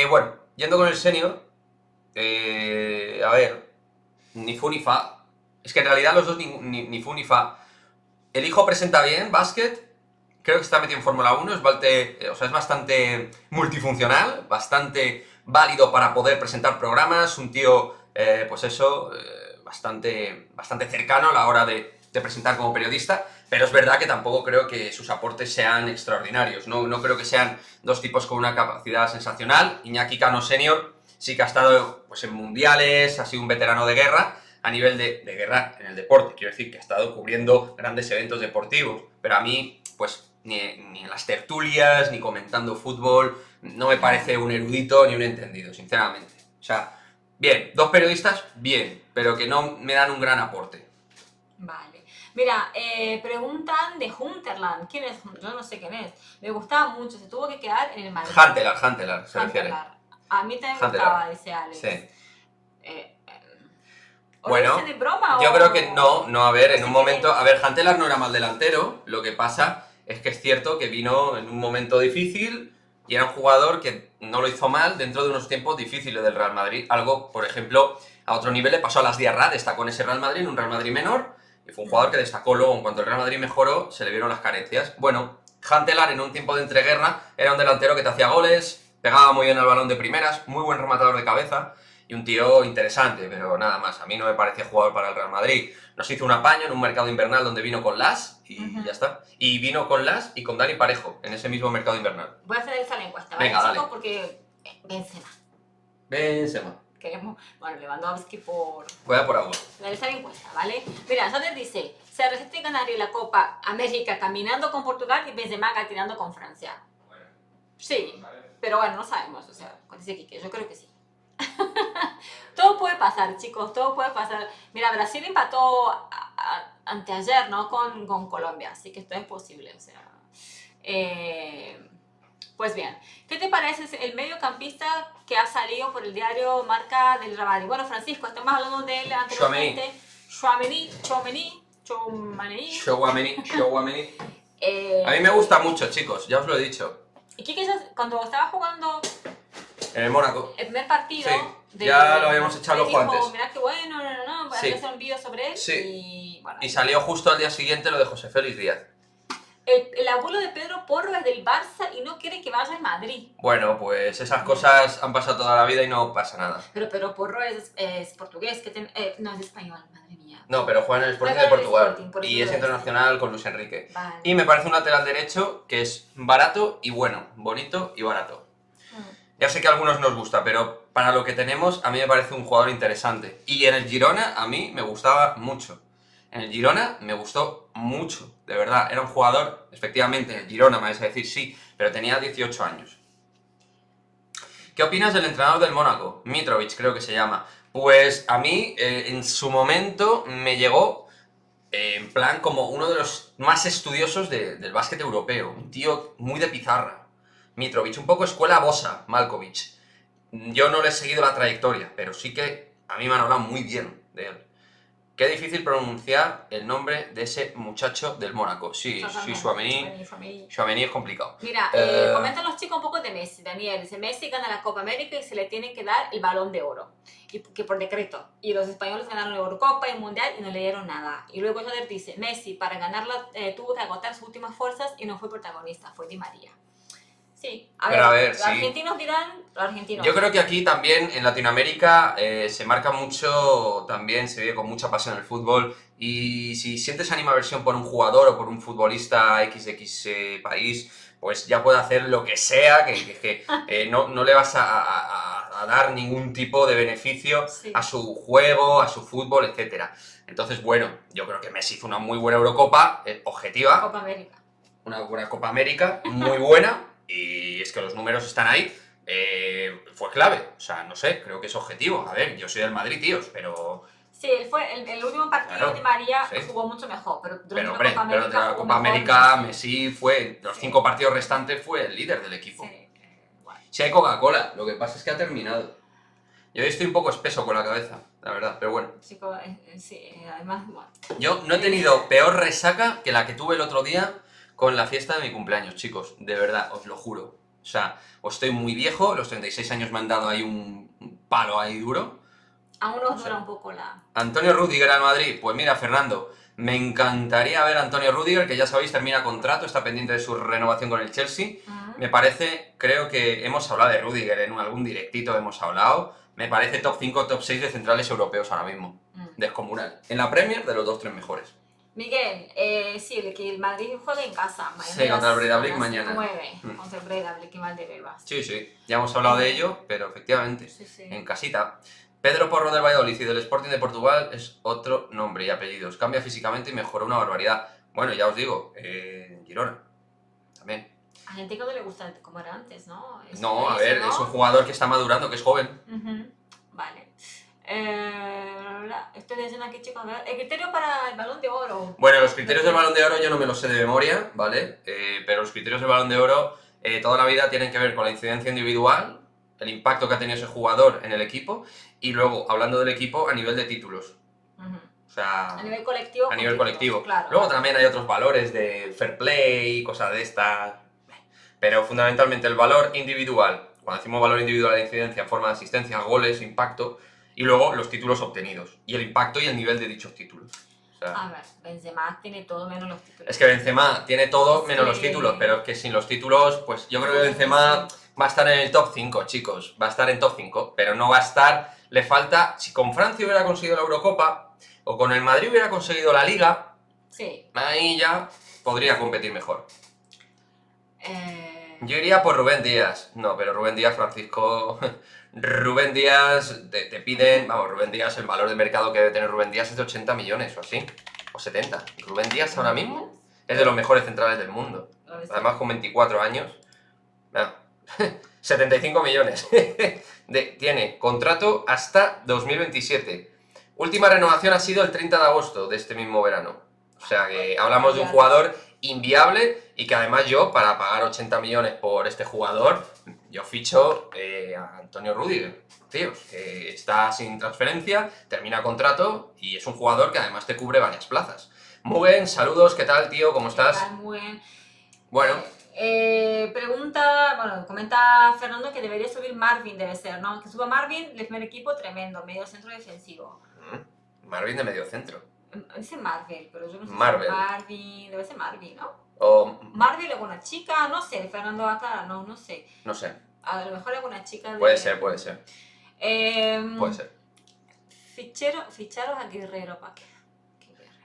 Bueno, yendo con el senior, a ver, ni fu ni fa. Es que en realidad los dos ni fu ni fa. El hijo presenta bien, básquet, creo que está metido en Fórmula 1, es bastante multifuncional, bastante válido para poder presentar programas, un tío, bastante cercano a la hora de presentar como periodista, pero es verdad que tampoco creo que sus aportes sean extraordinarios, no creo que sean dos tipos con una capacidad sensacional. Iñaki Cano Senior sí que ha estado pues, en mundiales, ha sido un veterano de guerra, a nivel de guerra en el deporte, quiero decir que ha estado cubriendo grandes eventos deportivos, pero a mí, pues, ni en las tertulias, ni comentando fútbol, no me parece un erudito ni un entendido, sinceramente. O sea, bien, dos periodistas, bien, pero que no me dan un gran aporte. Vale. Mira, preguntan de Hunterland. ¿Quién es? Yo no sé quién es. Me gustaba mucho, se tuvo que quedar en el Madrid. Huntelaar, se refiere. Huntelaar. A mí también me Huntelaar. gustaba ese Alex. Sí. ¿O Bueno, lo dice de broma yo o...? creo que no, a ver, No en sé un qué momento, es. a ver, Huntelaar no era mal delantero, lo que pasa es que es cierto que vino en un momento difícil y era un jugador que no lo hizo mal dentro de unos tiempos difíciles del Real Madrid, algo, por ejemplo, a otro nivel le pasó a Las Diarra, destacó en ese Real Madrid, en un Real Madrid menor, y fue un jugador que destacó luego, en cuanto el Real Madrid mejoró, se le vieron las carencias. Bueno, Huntelaar en un tiempo de entreguerra era un delantero que te hacía goles, pegaba muy bien al balón de primeras, muy buen rematador de cabeza, y un tío interesante, pero nada más, a mí no me parecía jugador para el Real Madrid. Nos hizo un apaño en un mercado invernal donde vino con Las y ya está. Y vino con Las y con Dani Parejo en ese mismo mercado invernal. Voy a hacer esa la encuesta, ¿vale, Venga, chicos? dale. Porque Benzema. Benzema. Queremos... Bueno, Lewandowski por... Voy a por agua. Realizar la encuesta, ¿vale? Mira, Sander dice, se resiste ganar la Copa América caminando con Portugal y Benzema tirando con Francia. Sí, pero bueno, no sabemos, o sea, dice Quique, yo creo que sí. Todo puede pasar, chicos, todo puede pasar. Mira, Brasil empató anteayer, ¿no? Con Colombia, así que esto es posible, o sea... Pues bien, ¿qué te parece el mediocampista que ha salido por el diario Marca del Real Madrid? Bueno, Francisco, estamos hablando de él anteriormente. Tchouaméni. A mí me gusta mucho, chicos, ya os lo he dicho. Y Kike, cuando estaba jugando En el Mónaco. El primer partido... Sí, ya lo habíamos echado el ojo ojo antes. Mirá qué bueno, voy a hacer un vídeo sobre él. Sí. Y, bueno, Y salió justo al día siguiente lo de José Félix Díaz. el abuelo de Pedro Porro es del Barça y no quiere que vaya al Madrid. Bueno, pues esas cosas han pasado toda la vida y no pasa nada. Pero Pedro Porro es portugués, no es español, madre mía. No, pero juega en el Sporting Juega de en el Portugal Sporting, por eso y lo es decía. internacional con Luis Enrique. Vale. Y me parece un lateral derecho que es barato y bueno, bonito y barato. Ya sé que a algunos nos gusta, pero para lo que tenemos a mí me parece un jugador interesante. Y en el Girona a mí me gustaba mucho. En el Girona me gustó mucho, de verdad. Era un jugador, efectivamente, en el Girona me vais a decir sí, pero tenía 18 años. ¿Qué opinas del entrenador del Mónaco? Mitrovic, creo que se llama. Pues a mí, en su momento, me llegó en plan como uno de los más estudiosos del básquet europeo. Un tío muy de pizarra. Mitrovic, un poco escuela Bosa, Malkovich. Yo no le he seguido la trayectoria, pero sí que a mí me han hablado muy bien de él. Qué difícil pronunciar el nombre de ese muchacho del Mónaco. Sí, Tchouaméni es complicado. Mira, comentan los chicos un poco de Messi. Daniel dice, Messi gana la Copa América y se le tiene que dar el Balón de Oro. Y que por decreto. Y los españoles ganaron la Eurocopa y el Mundial y no le dieron nada. Y luego Joder dice, Messi para ganarla tuvo que agotar sus últimas fuerzas y no fue protagonista, fue Di María. Sí, a ver, los argentinos dirán, los argentinos. Yo creo que aquí también, en Latinoamérica, se marca mucho, también se vive con mucha pasión el fútbol, y si sientes animaversión por un jugador o por un futbolista XX país, pues ya puede hacer lo que sea, que no le vas a dar ningún tipo de beneficio a su juego, a su fútbol, etc. Entonces, bueno, yo creo que Messi hizo una muy buena Eurocopa, objetiva. Copa América. Una buena Copa América, muy buena. Y es que los números están ahí, fue clave, o sea, no sé, creo que es objetivo. A ver, yo soy del Madrid, tíos, pero... Sí, el último partido de María jugó mucho mejor, pero durante la Copa América Messi fue, los 5 partidos restantes fue el líder del equipo. Sí hay Coca-Cola, lo que pasa es que ha terminado. Yo estoy un poco espeso con la cabeza, la verdad, pero bueno. Sí, además, bueno. Yo no he tenido peor resaca que la que tuve el otro día con la fiesta de mi cumpleaños, chicos, de verdad, os lo juro. O sea, os estoy muy viejo, los 36 años me han dado ahí un palo ahí duro. Aún nos dura un poco la... Antonio Rüdiger al Madrid, pues mira, Fernando, me encantaría ver a Antonio Rüdiger, que ya sabéis, termina contrato, está pendiente de su renovación con el Chelsea. Me parece, creo que hemos hablado de Rüdiger, en algún directito hemos hablado, me parece top 5, top 6 de centrales europeos ahora mismo. Descomunal. En la Premier, de los 2-3 mejores. Miguel, sí, que el Madrid juega en casa. Sí, contra el Breidablik mañana. 9, contra el Breidablik, qué mal de bebas. Sí, ya hemos hablado de ello, pero efectivamente, en casita. Pedro Porro del Valladolid y del Sporting de Portugal es otro nombre y apellidos. Cambia físicamente y mejoró una barbaridad. Bueno, ya os digo, Girona, también. A gente que no le gusta como era antes, ¿no? No, a ver, ¿no? Es un jugador que está madurando, que es joven. Vale. Estoy leyendo aquí, chicos. El criterio para el Balón de Oro. Bueno, los criterios del Balón de Oro yo no me los sé de memoria, ¿vale? Pero los criterios del Balón de Oro toda la vida tienen que ver con la incidencia individual, el impacto que ha tenido ese jugador en el equipo, y luego, hablando del equipo, a nivel de títulos. O sea, a nivel colectivo. A nivel colectivo. Claro. Luego también hay otros valores de fair play, cosas de estas. Pero fundamentalmente el valor individual. Cuando decimos valor individual de incidencia, forma de asistencia, goles, impacto, y luego los títulos obtenidos, y el impacto y el nivel de dichos títulos. O sea, a ver, Benzema tiene todo menos los títulos. Es que Benzema tiene todo menos los títulos, pero es que sin los títulos, pues yo creo que Benzema va a estar en el top 5, chicos. Va a estar en top 5, pero no va a estar... Le falta... Si con Francia hubiera conseguido la Eurocopa, o con el Madrid hubiera conseguido la Liga, ahí ya podría competir mejor. Yo iría por Rubén Díaz. No, pero Rubén Díaz, Francisco... Rubén Díaz, te piden... Vamos, Rubén Díaz, el valor de mercado que debe tener Rubén Díaz es de 80 millones o así. O 70. Rubén Díaz ahora mismo es de los mejores centrales del mundo. Además con 24 años. 75 millones. Tiene contrato hasta 2027. Última renovación ha sido el 30 de agosto de este mismo verano. O sea que hablamos de un jugador inviable y que además yo, para pagar 80 millones por este jugador, yo ficho a Antonio Rüdiger. Tío, está sin transferencia, termina contrato y es un jugador que además te cubre varias plazas. Muy bien, saludos, ¿qué tal, tío? ¿Cómo estás? Muy bien. Bueno. Comenta Fernando que debería subir Marvin, debe ser, ¿no? Que suba Marvin, el primer equipo tremendo, medio centro defensivo. Marvin de medio centro. Dice Marvel, pero yo no sé Marvel. si Marvin, debe ser Marvin, ¿no? O... Marvel es una chica, no sé, Fernando acá, no sé. No sé. A lo mejor es una chica de... Puede ser. Puede ser. Ficharos a Guerrero, ¿para qué?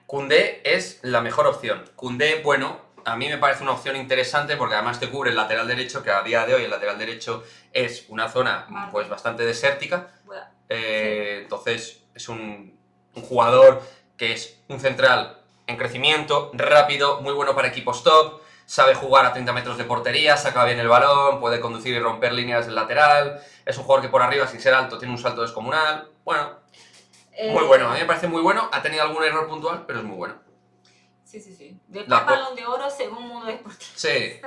Koundé es la mejor opción. Koundé, bueno, a mí me parece una opción interesante porque además te cubre el lateral derecho, que a día de hoy el lateral derecho es una zona pues bastante desértica. Bueno, Entonces es un jugador que es un central en crecimiento, rápido, muy bueno para equipos top, sabe jugar a 30 metros de portería, saca bien el balón, puede conducir y romper líneas del lateral, es un jugador que por arriba, sin ser alto, tiene un salto descomunal. Bueno, muy bueno, a mí me parece muy bueno, ha tenido algún error puntual, pero es muy bueno. Sí. Después Balón de Oro según Mundo Deportivo. Sí,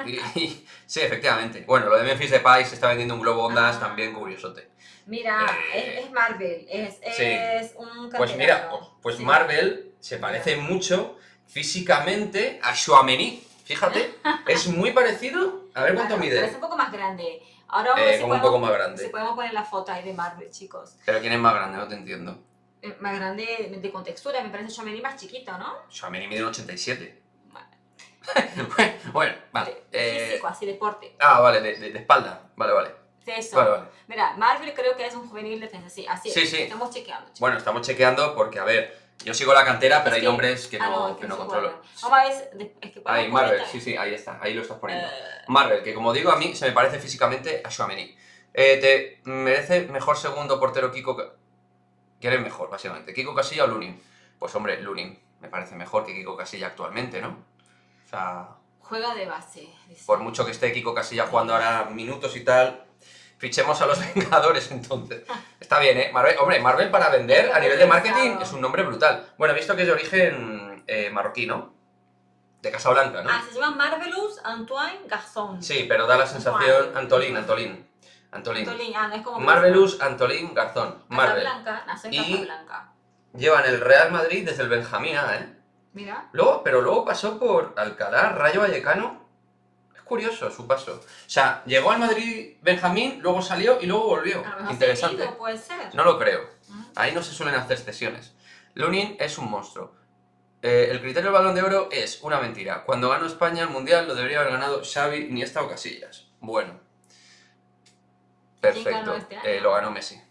sí, efectivamente. Bueno, lo de Memphis Depay se está vendiendo un globo ondas también curiosote. Mira, es Marvel, es un Pues mira, pues sí. Marvel se parece mucho físicamente a Tchouaméni. Fíjate, es muy parecido. A ver cuánto mide. Pero es un poco más grande. Ahora vamos a ver como un poco más grande. Si podemos poner la foto ahí de Marvel, chicos. Pero ¿quién es más grande? No te entiendo. Más grande de contextura, me parece Tchouaméni más chiquito, ¿no? Tchouaméni mide un 87. Bueno, vale. Físico, así, deporte. Ah, vale, de espalda. Vale. Eso. Vale. Mira, Marvel creo que es un juvenil defensa, sí, así es. Sí. Estamos chequeando. Chicos. Bueno, estamos chequeando porque, a ver, yo sigo la cantera, pero hay nombres que no controlo. Vamos a ver, es que ahí, Marvel, sí, ahí está, ahí lo estás poniendo. Marvel, que como digo, a mí se me parece físicamente a Tchouaméni. ¿Te merece mejor segundo portero Kiko? ¿Quién es mejor, básicamente? ¿Kiko Casilla o Lunin? Pues hombre, Lunin me parece mejor que Kiko Casilla actualmente, ¿no? O sea... Juega de base. Dice. Por mucho que esté Kiko Casilla jugando ahora minutos y tal, fichemos a los Vengadores entonces. Está bien, ¿eh? Marvel para vender a nivel de marketing es un nombre brutal. Bueno, he visto que es de origen marroquí, ¿no? De Casablanca, ¿no? Se llama Marvelous Antoine Garzón. Sí, pero da la sensación... Antolín. No es como... Marvelous Antolín Garzón. Marvel. Casablanca, nació en Casablanca. Llevan el Real Madrid desde el Benjamín A, ¿eh? Mira. Pero luego pasó por Alcalá, Rayo Vallecano. Es curioso su paso. O sea, llegó al Madrid Benjamín, luego salió y luego volvió. Interesante. Puede ser. No lo creo. Ahí no se suelen hacer cesiones. Lunin es un monstruo. El criterio del Balón de Oro es una mentira. Cuando ganó España el Mundial lo debería haber ganado Xavi, Iniesta o Casillas. Bueno. Perfecto. ¿Quién ganó este año? Lo ganó Messi.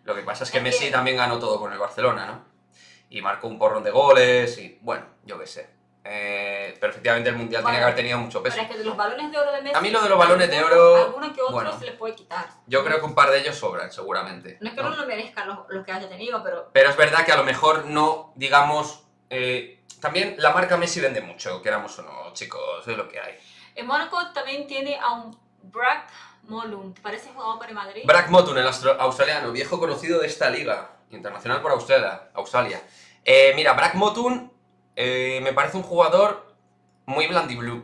Lo que pasa es que Messi también ganó todo con el Barcelona, ¿no? Y marcó un porrón de goles y, bueno, yo qué sé. Pero efectivamente el Mundial tiene que haber tenido mucho peso. Pero es que de los balones de oro de Messi... A mí lo de los balones de oro... Alguno que otro se le puede quitar. Yo creo que un par de ellos sobran, seguramente. No es que no lo merezcan los que haya tenido, pero... Pero es verdad que a lo mejor no, digamos... también la marca Messi vende mucho, queramos o no, chicos, es lo que hay. En Mónaco también tiene a un Brack Molum, ¿te parece jugador para el Madrid? Brack Motun, el australiano, viejo conocido de esta liga, internacional por Australia. Mira, Brack Motun me parece un jugador muy blandiblue.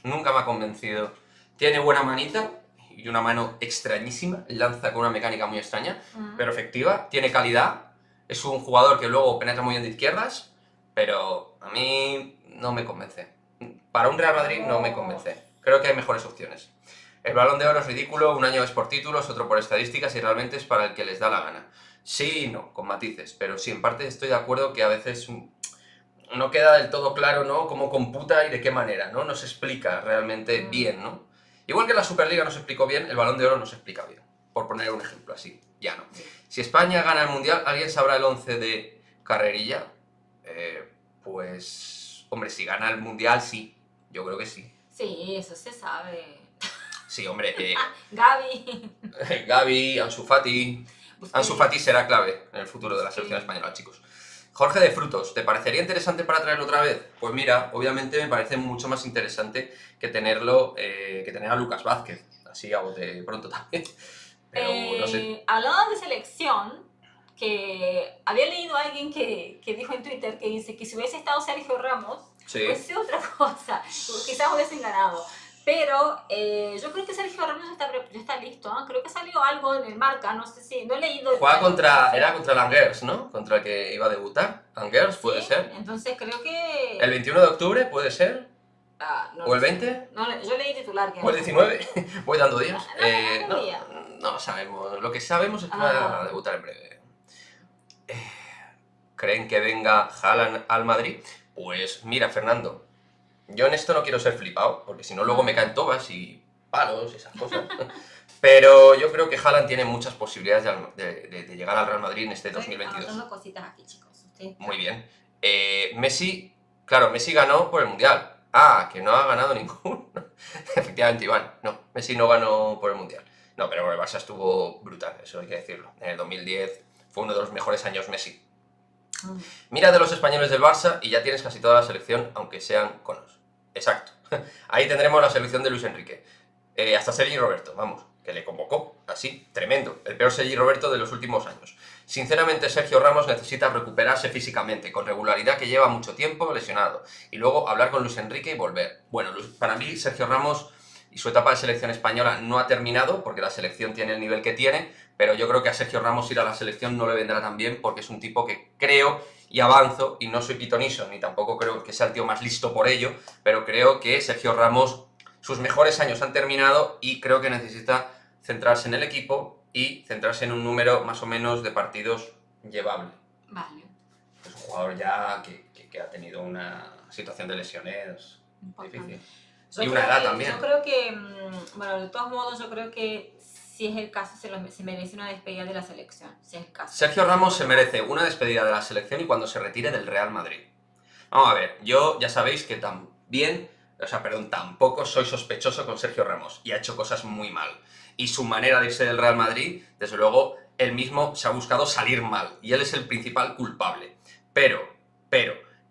Nunca me ha convencido. Tiene buena manita y una mano extrañísima. Lanza con una mecánica muy extraña, pero efectiva. Tiene calidad. Es un jugador que luego penetra muy bien de izquierdas, pero a mí no me convence. Para un Real Madrid no me convence. Creo que hay mejores opciones. El Balón de Oro es ridículo, un año es por títulos, otro por estadísticas y realmente es para el que les da la gana. Sí y no, con matices, pero sí, en parte estoy de acuerdo que a veces no queda del todo claro, ¿no? Cómo computa y de qué manera, ¿no? No se explica realmente bien, ¿no? Igual que la Superliga no se explicó bien, el Balón de Oro no se explica bien. Por poner un ejemplo así, ya no. Si España gana el Mundial, ¿alguien sabrá el 11 de Carrerilla? Pues... Hombre, si gana el Mundial, sí. Yo creo que sí. Sí, eso se sabe. Sí, hombre. Gavi, Ansu Fati... Ansu Fati será clave en el futuro de la selección española, chicos. Jorge de Frutos, ¿te parecería interesante para traerlo otra vez? Pues mira, obviamente me parece mucho más interesante que tenerlo, que tener a Lucas Vázquez. Así a bote pronto también. Pero no sé. Hablando de selección, que había leído a alguien que dijo en Twitter que dice que si hubiese estado Sergio Ramos, hubiese sido otra cosa. Quizás hubiesen ganado. Pero yo creo que Sergio Ramos ya está listo, ¿no? Creo que salió algo en el Marca, no sé si, no he leído... Era contra Langers, ¿no? Contra el que iba a debutar. Langers, puede ser. Entonces creo que... El 21 de octubre, puede ser. No ¿O lo el sé. 20? No, yo leí titular que ¿O el 19? Voy dando días. no día. No lo sabemos. Lo que sabemos es que va Ah. a debutar en breve. ¿Creen que venga Haaland al Madrid? Pues mira, Fernando, yo en esto no quiero ser flipado, porque si no luego me caen tobas y palos y esas cosas. Pero yo creo que Haaland tiene muchas posibilidades de llegar al Real Madrid en este Estoy 2022. anotando cositas aquí, chicos. Muy bien. Messi, claro, Messi ganó por el Mundial. Ah, que no ha ganado ninguno. Efectivamente, Iván, no, Messi no ganó por el Mundial. No, pero el Barça estuvo brutal, eso hay que decirlo. En el 2010 fue uno de los mejores años Messi. Mira de los españoles del Barça y ya tienes casi toda la selección, aunque sean conos. Exacto. Ahí tendremos la selección de Luis Enrique. Hasta Sergi Roberto, vamos, que le convocó. Así, tremendo. El peor Sergi Roberto de los últimos años. Sinceramente, Sergio Ramos necesita recuperarse físicamente, con regularidad, que lleva mucho tiempo lesionado. Y luego hablar con Luis Enrique y volver. Bueno, para mí, Sergio Ramos y su etapa de selección española no ha terminado, porque la selección tiene el nivel que tiene, pero yo creo que a Sergio Ramos ir a la selección no le vendrá tan bien, porque es un tipo que creo y avanzo, y no soy pitoniso, ni tampoco creo que sea el tío más listo por ello, pero creo que Sergio Ramos, sus mejores años han terminado y creo que necesita centrarse en el equipo y centrarse en un número más o menos de partidos llevable. Vale. Es un jugador ya que ha tenido una situación de lesiones difícil. Y una edad también. Yo creo que, bueno, de todos modos, yo creo que si es el caso, se merece una despedida de la selección. Si es el caso. Sergio Ramos se merece una despedida de la selección y cuando se retire del Real Madrid. Vamos a ver, yo ya sabéis que tampoco soy sospechoso con Sergio Ramos y ha hecho cosas muy mal. Y su manera de irse del Real Madrid, desde luego, él mismo se ha buscado salir mal y él es el principal culpable. Pero,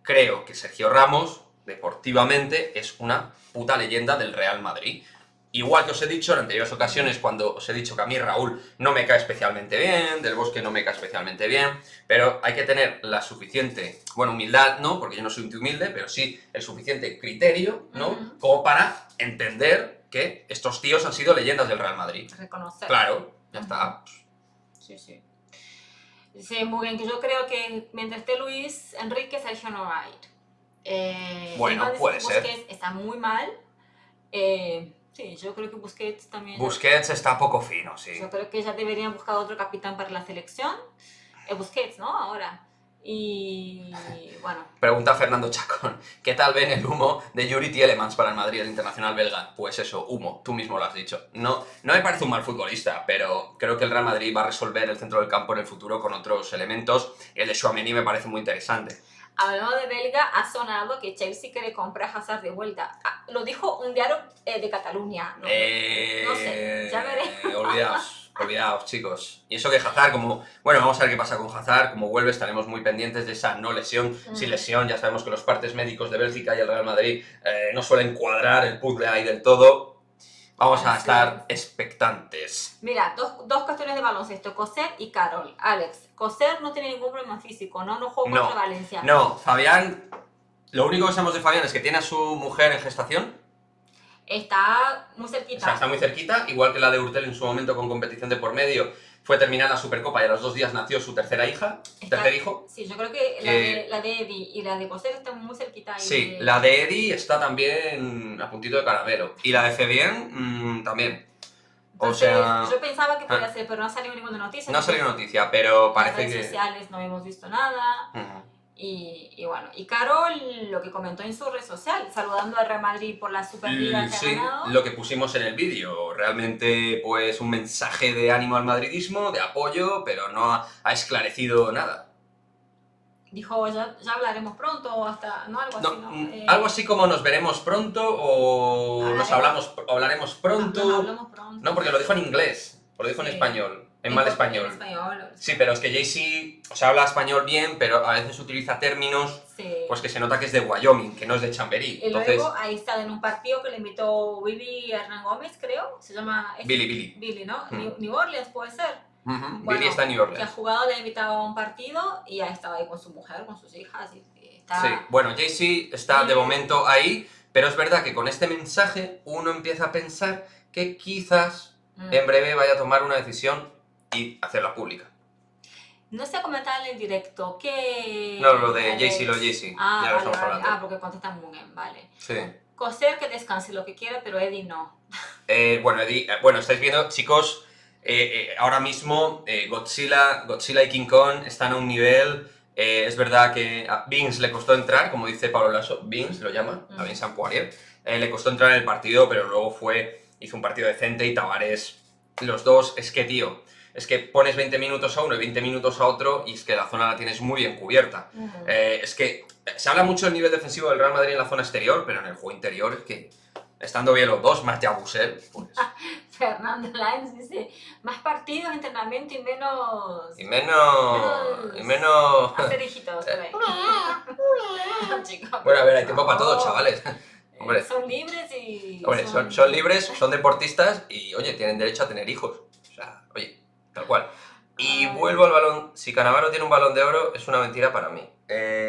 creo que Sergio Ramos, deportivamente, es una puta leyenda del Real Madrid. Igual que os he dicho en anteriores ocasiones, cuando os he dicho que a mí Raúl no me cae especialmente bien, Del Bosque no me cae especialmente bien, pero hay que tener la suficiente, bueno, humildad, ¿no? Porque yo no soy un tío humilde, pero sí el suficiente criterio, ¿no? Como para entender que estos tíos han sido leyendas del Real Madrid. Reconocer. Claro, ya está. Sí, sí. Sí, muy bien, que yo creo que mientras esté Luis Enrique, Sergio no va a ir. Bueno, puede ser. Busquets está muy mal. Sí, yo creo que Busquets también. Busquets está poco fino, sí. Yo creo que ya deberían buscar otro capitán para la selección. Busquets, ¿no? Ahora. Y bueno. Pregunta Fernando Chacón, ¿qué tal ven el humo de Yuri Tielemans para el Madrid, el internacional belga? Pues eso, humo, tú mismo lo has dicho. No me parece un mal futbolista, pero creo que el Real Madrid va a resolver el centro del campo en el futuro con otros elementos. El de Tchouaméni me parece muy interesante. Hablando de belga, ha sonado que Chelsea quiere comprar a Hazard de vuelta. Lo dijo un diario de Cataluña. No sé, ya veré. Olvidaos, chicos. Y eso que Hazard, bueno, vamos a ver qué pasa con Hazard. Como vuelve, estaremos muy pendientes de esa no lesión. Sin lesión, ya sabemos que los partes médicos de Bélgica y el Real Madrid no suelen cuadrar el puzzle ahí del todo. Vamos a estar expectantes. Mira, dos cuestiones de baloncesto, Coser y Carol. Alex, Coser no tiene ningún problema físico, no juega contra Valencia. No, Fabián, lo único que sabemos de Fabián es que tiene a su mujer en gestación. Está muy cerquita. O sea, está muy cerquita, igual que la de Urtel en su momento con competición de por medio. Fue terminar la Supercopa y a los 2 días nació su tercer hijo. Sí, yo creo que la de Eddie y la de Coser están muy cerquita. Sí, la de Eddie está también a puntito de caramelo. Y la de Fabián también. Entonces, yo pensaba que podía ser, pero no ha salido ninguna noticia. No ha salido noticia, pero parece en redes sociales no hemos visto nada. Y bueno, y Carol lo que comentó en su red social, saludando al Real Madrid por la Superliga que ha ganado. Lo que pusimos en el vídeo, realmente pues un mensaje de ánimo al madridismo, de apoyo, pero no ha esclarecido nada. Dijo, ya hablaremos pronto o hasta, ¿no? Algo así, ¿no? Algo así como nos veremos pronto o hablaremos pronto. Hablamos pronto. No, porque lo dijo en inglés, lo dijo en español. En mal español. Sí, pero es que Jay-Z habla español bien, pero a veces utiliza términos pues que se nota que es de Wyoming, que no es de Chamberí. Y luego ahí está en un partido que le invitó Billy Hernán Gómez, creo. Se llama... Billy, ¿no? New Orleans puede ser. Bueno, Billy está en New Orleans. Que ha jugado, le ha invitado a un partido y ha estado ahí con su mujer, con sus hijas. Sí, bueno, Jay-Z está de momento ahí, pero es verdad que con este mensaje uno empieza a pensar que quizás en breve vaya a tomar una decisión y hacerla pública. No se ha comentado en el directo que... No, lo de Jay-Z, ya lo estamos hablando. Porque contestan muy bien, vale. Sí. Coser que descanse lo que quiera, pero Eddie no. Bueno, Eddie, bueno, estáis viendo, chicos, ahora mismo Godzilla y King Kong están a un nivel. Es verdad que a Vince le costó entrar, como dice Pablo Lasso, Vince lo llama, a Vincent Poirier. Le costó entrar en el partido, pero luego hizo un partido decente y Tavares, los dos, es que, tío, es que pones 20 minutos a uno y 20 minutos a otro y es que la zona la tienes muy bien cubierta. Es que se habla mucho del nivel defensivo del Real Madrid en la zona exterior, pero en el juego interior es que, estando bien los dos, más Yabusel, pues... Fernando Lines dice, más partidos, entrenamiento y menos... Y menos... Hacer hijitos, por ahí. Chicos, Bueno, a ver, hay tiempo para todo, chavales. Hombre, son libres y... hombre, son libres, son deportistas y, oye, tienen derecho a tener hijos. O sea, oye, tal cual. Y Ay. vuelvo al balón. Si Cannavaro tiene un balón de oro, es una mentira para mí.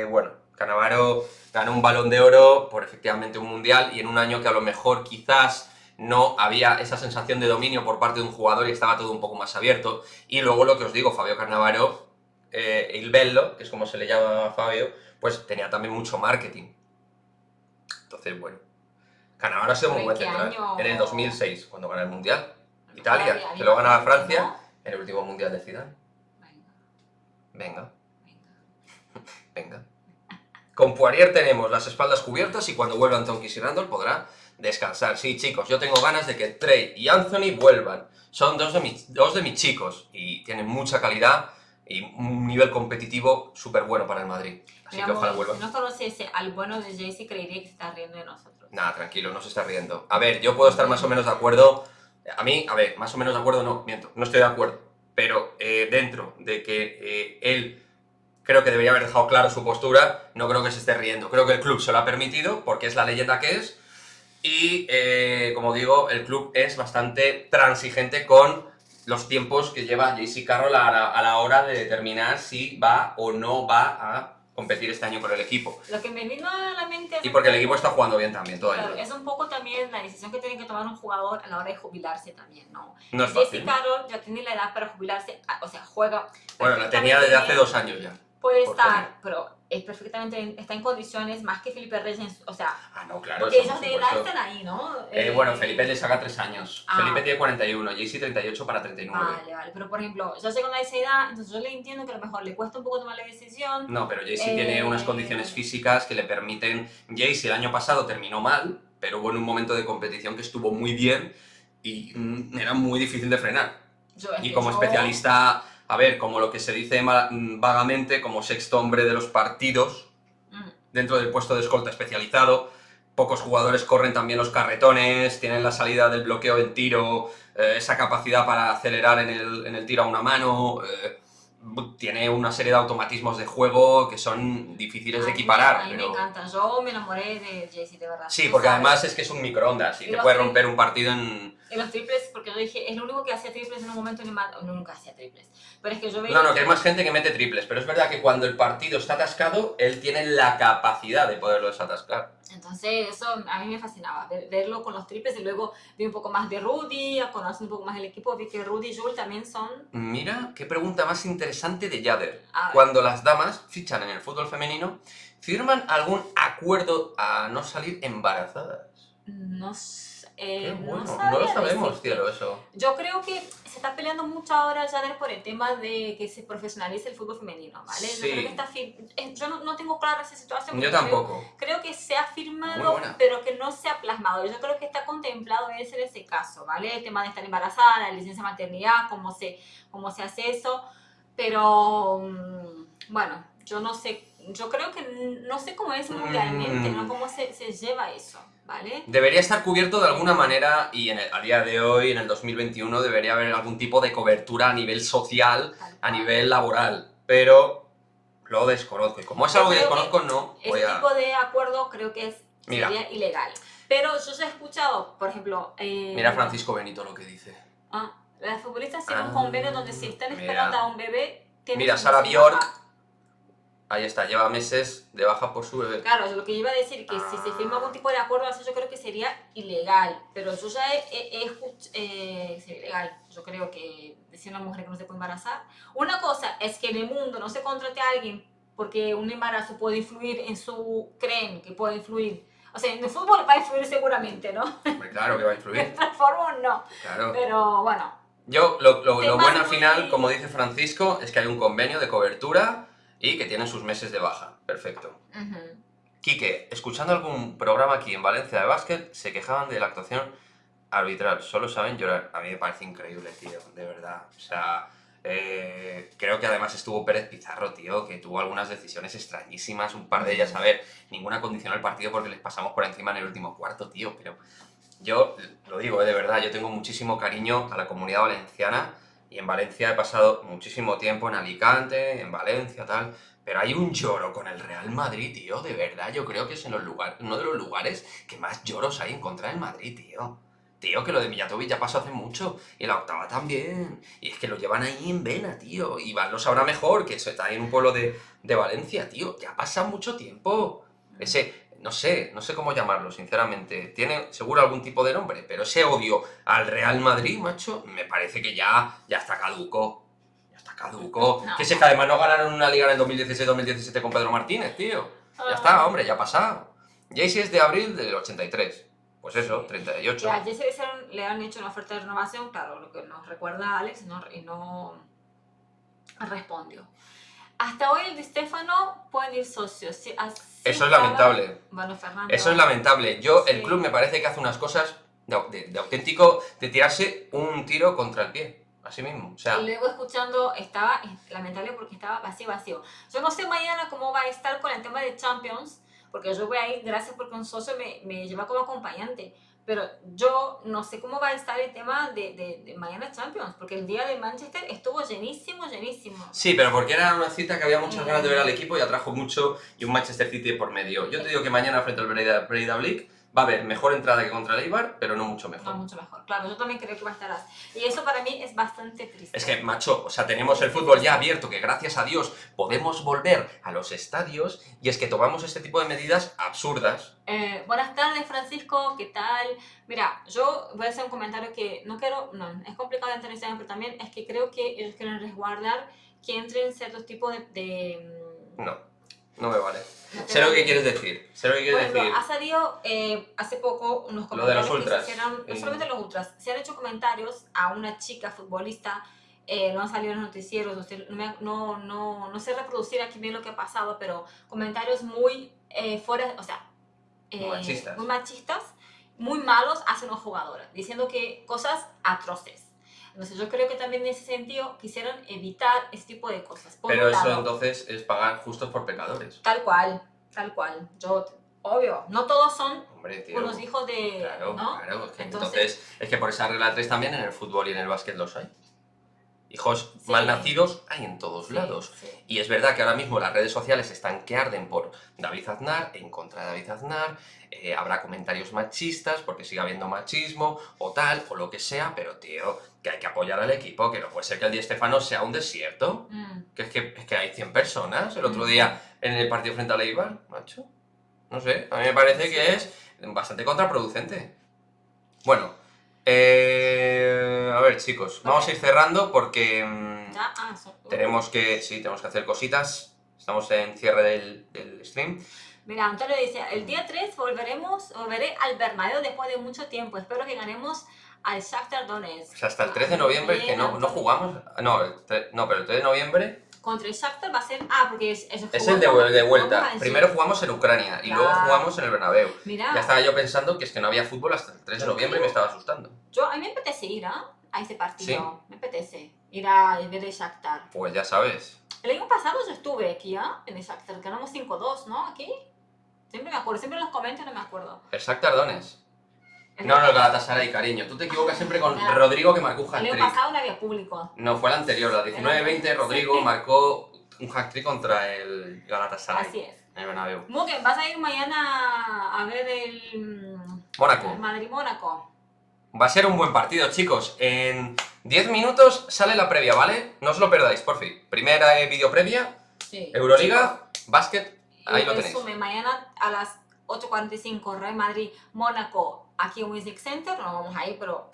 Bueno, Cannavaro ganó un balón de oro por efectivamente un mundial y en un año que a lo mejor quizás no había esa sensación de dominio por parte de un jugador y estaba todo un poco más abierto. Y luego lo que os digo, Fabio Cannavaro, il bello, que es como se le llama a Fabio, pues tenía también mucho marketing. Entonces, bueno, Cannavaro ha sido muy buen ¿En qué central. año? En el 2006, cuando ganó el mundial. Había Italia, que lo ganaba gente, Francia, ¿no? en el último mundial de Zidane. Venga, Venga, venga. venga. Con Poirier tenemos las espaldas cubiertas y cuando vuelvan Tonkis y Randall podrá descansar. Sí, chicos, yo tengo ganas de que Trey y Anthony vuelvan. Son dos de mis chicos y tienen mucha calidad y un nivel competitivo súper bueno para el Madrid. Así Mira, que ojalá amor, vuelvan. si no conociese al bueno de Jaycee, creería que se está riendo de nosotros. Nada, tranquilo, no se está riendo. A ver, yo puedo estar más o menos de acuerdo. A mí, a ver, más o menos de acuerdo no, miento, no estoy de acuerdo. Pero dentro de que él creo que debería haber dejado claro su postura, no creo que se esté riendo. Creo que el club se lo ha permitido porque es la leyenda que es. Y, como digo, el club es bastante transigente con los tiempos que lleva Jaycee Carroll a la hora de determinar si va o no va a competir este año con el equipo. Lo que me vino a la mente es Y porque el un equipo poco- está jugando bien también, todo claro, ayuda. es un poco también la decisión que tiene que tomar un jugador a la hora de jubilarse también, ¿no? No es Jaycee fácil. Carroll ya tiene la edad para jubilarse, o sea, juega. Bueno, la tenía desde hace 2 años ya. Puede por estar, tener. pero es perfectamente, está en condiciones más que Felipe Reyes, o sea, Ah, no, claro. porque eso, ellos por de edad supuesto. están ahí, ¿no? Bueno, Felipe le saca 3 años. Ah. Felipe tiene 41, Jaycee 38 para 39. Vale, pero por ejemplo, yo llegando a esa edad, entonces yo le entiendo que a lo mejor le cuesta un poco tomar la decisión. No, pero Jaycee tiene unas condiciones físicas que le permiten... Jaycee el año pasado terminó mal, pero hubo en un momento de competición que estuvo muy bien y era muy difícil de frenar. Y como especialista, a ver, como lo que se dice vagamente, como sexto hombre de los partidos, dentro del puesto de escolta especializado, pocos jugadores corren también los carretones, tienen la salida del bloqueo en tiro, esa capacidad para acelerar en el tiro a una mano, tiene una serie de automatismos de juego que son difíciles de equiparar. A mí me pero... encanta, yo me enamoré de Jaycee, de verdad. Sí, Tú porque sabes. además es que es un microondas y Y te los puede tri- romper un partido en... En los triples, porque yo dije, es lo único que hacía triples en un momento ni más, no, nunca hacía triples. Pero es que yo veía... No, que hay más gente que mete triples, pero es verdad que cuando el partido está atascado, él tiene la capacidad de poderlo desatascar. Entonces eso a mí me fascinaba, verlo con los triples y luego vi un poco más de Rudy, a conocer un poco más el equipo, vi que Rudy y Jules también son... Mira, qué pregunta más interesante de Jader. A ver. Cuando las damas fichan en el fútbol femenino, ¿firman algún acuerdo a no salir embarazadas? No, Qué bueno, no no lo sabría sabemos, decirte. cielo, eso. Yo creo que se está peleando mucho ahora, Jader, por el tema de que se profesionalice el fútbol femenino, ¿vale? Sí. Yo creo que está yo no tengo clara esa situación. Yo porque tampoco. Creo que se ha Muy firmado, buena. pero que no se ha plasmado. Yo creo que está contemplado ese caso, ¿vale? El tema de estar embarazada, la licencia de maternidad, cómo se hace eso. Pero, bueno, yo no sé, yo creo que no sé cómo es mundialmente, ¿no? Cómo se lleva eso, ¿vale? Debería estar cubierto de alguna manera y a día de hoy, en el 2021, debería haber algún tipo de cobertura a nivel social, Tal a cual. nivel laboral, pero lo desconozco. Y como es Yo algo que creo que desconozco, no voy Ese a... tipo de acuerdo creo que Mira. sería ilegal. Pero yo ya he escuchado, por ejemplo... Mira Francisco Benito lo que dice. Las futbolistas tienen un convenio donde si están esperando mira. a un bebé... tienen Mira, su Sara mes de Bjork, baja. ahí está, lleva meses de baja por su bebé. Claro, yo lo que iba a decir que si se firma algún tipo de acuerdo así, yo creo que sería ilegal. Pero yo ya he escuchado... sería ilegal. Yo creo que decir a una mujer que no se puede embarazar. Una cosa es que en el mundo no se contrate a alguien porque un embarazo puede influir en su... Creen que puede influir. O sea, en el fútbol va a influir seguramente, ¿no? Hombre, claro que va a En influir. otra forma no. Claro. Pero bueno. Yo, lo Temas bueno al muy- final, como dice Francisco, es que hay un convenio de cobertura y que tienen sus meses de baja. Perfecto. Ujú. Quique, escuchando algún programa aquí en Valencia de básquet, se quejaban de la actuación arbitral. Solo saben llorar. A mí me parece increíble, tío, de verdad. O sea, creo que además estuvo Pérez Pizarro, tío, que tuvo algunas decisiones extrañísimas. Un par de ellas, a ver, ninguna condicionó el partido porque les pasamos por encima en el último cuarto, tío. Pero yo lo digo, de verdad, yo tengo muchísimo cariño a la comunidad valenciana. Y en Valencia he pasado muchísimo tiempo, en Alicante, en Valencia, tal. Pero hay un lloro con el Real Madrid, tío, de verdad. Yo creo que es uno de los lugares que más lloros hay en contra del Madrid, tío. Tío, que lo de Mijatovic ya pasó hace mucho. Y la octava también. Y es que lo llevan ahí en vena, tío. Y Iván lo sabrá mejor, que está ahí en un pueblo de Valencia, tío. Ya pasa mucho tiempo. No sé cómo llamarlo, sinceramente. Tiene seguro algún tipo de nombre, pero ese odio al Real Madrid, macho, me parece que ya está caduco. Ya está caduco. No. Que si es que además no ganaron una liga en el 2016-2017 con Pedro Martínez, tío. Ya está, hombre, ya ha pasado. Jaycee es de abril del 83. Pues eso, 38. Ya, Jesse le han hecho una oferta de renovación, claro, lo que nos recuerda a Alex, y no respondió. Hasta hoy el Di Stéfano pueden ir socios. Sí, así Eso es cada- lamentable. Bueno, Fernando. Eso es lamentable. El Sí. club me parece que hace unas cosas de auténtico, de tirarse un tiro contra el pie. Así mismo. O sea, Y luego escuchando, estaba lamentable porque estaba vacío. Yo no sé mañana cómo va a estar con el tema de Champions, porque yo voy a ir, gracias porque un socio me lleva como acompañante. Pero yo no sé cómo va a estar el tema de mañana Champions, porque el día de Manchester estuvo llenísimo. sí, pero porque era una cita que había muchas ganas de ver al equipo y atrajo mucho y un Manchester City por medio. Yo te digo que mañana frente al Breidablik va a haber mejor entrada que contra el Eibar, pero no mucho mejor. No, mucho mejor. Claro, yo también creo que va a estar así. Y eso para mí es bastante triste. Es que, macho, o sea, tenemos el fútbol ya abierto, que gracias a Dios podemos volver a los estadios, y es que tomamos este tipo de medidas absurdas. Buenas tardes, Francisco, ¿qué tal? Mira, yo voy a hacer un comentario que no, es complicado de entender, pero también es que creo que ellos quieren resguardar que entren ciertos tipos No me vale. no Sé lo que te- quieres decir, Por ejemplo, ha salido hace poco unos Lo de los comentarios que ultras. se hicieron, no solamente los ultras, se han hecho comentarios a una chica futbolista, no han salido en los noticieros, no sé reproducir aquí bien lo que ha pasado, pero comentarios muy fuera, o sea, Machistas. muy machistas, muy malos hacia una jugadora, diciendo que cosas atroces. Entonces yo creo que también en ese sentido quisieran evitar ese tipo de cosas. Por Pero un eso lado, entonces es pagar justos por pecadores. tal cual. Obvio, no todos son Hombre, tío. unos hijos de... Claro, ¿no? claro. Es que Entonces- entonces, es que por esa regla 3 también en el fútbol y en el básquet los hay. Hijos Sí. mal nacidos hay en todos Sí, lados. sí. Y es verdad que ahora mismo las redes sociales están que arden por David Aznar, en contra de David Aznar, habrá comentarios machistas porque sigue habiendo machismo o tal, o lo que sea, pero tío, que hay que apoyar al equipo, que no puede ser que el Di Stéfano sea un desierto, que es que hay 100 personas el otro día en el partido frente al Eibar, macho. No sé, a mí me parece que es bastante contraproducente. Bueno, a ver chicos, vamos a ir cerrando porque Ya, tenemos que hacer cositas. Estamos en cierre del stream. Mira, Antonio dice, el día 3 volveré al Bernabéu después de mucho tiempo. Espero que ganemos al Shakhtar Donetsk. O sea, hasta el 3 de noviembre que no jugamos. No, pero el 3 de noviembre Contra el Shakhtar va a ser... porque es es el de vuelta. Primero jugamos en Ucrania y luego Claro. jugamos en el Bernabéu. Mira, Ya estaba yo pensando que es que no había fútbol hasta el 3 de noviembre y me estaba asustando. a mí me apetece ir a ese partido. Me apetece ir a ver el Shakhtar. Pues ya sabes. El año pasado yo estuve aquí, en el Shakhtar. Ganamos 5-2, ¿no? Aquí. Siempre me acuerdo. Siempre en los comentarios no me acuerdo. El Shakhtar Donetsk. No, el Galatasaray, cariño. Tú te equivocas siempre con Ya. Rodrigo, que marcó un El año hat-trick. pasado no había público. No, fue la anterior, la 19-20. Rodrigo marcó un hat-trick contra el Galatasaray. Así es. En el Bernabéu. Muy bien, ¿vas a ir mañana a ver el Mónaco. Madrid-Mónaco? Va a ser un buen partido, chicos. En 10 minutos sale la previa, ¿vale? No os lo perdáis, por fin. Primera vídeo previa, Sí. Euroliga, básquet, ahí Y lo tenéis. resumen, mañana a las 8:45, Real Madrid-Mónaco, aquí en Wizz Center. No vamos a ir, pero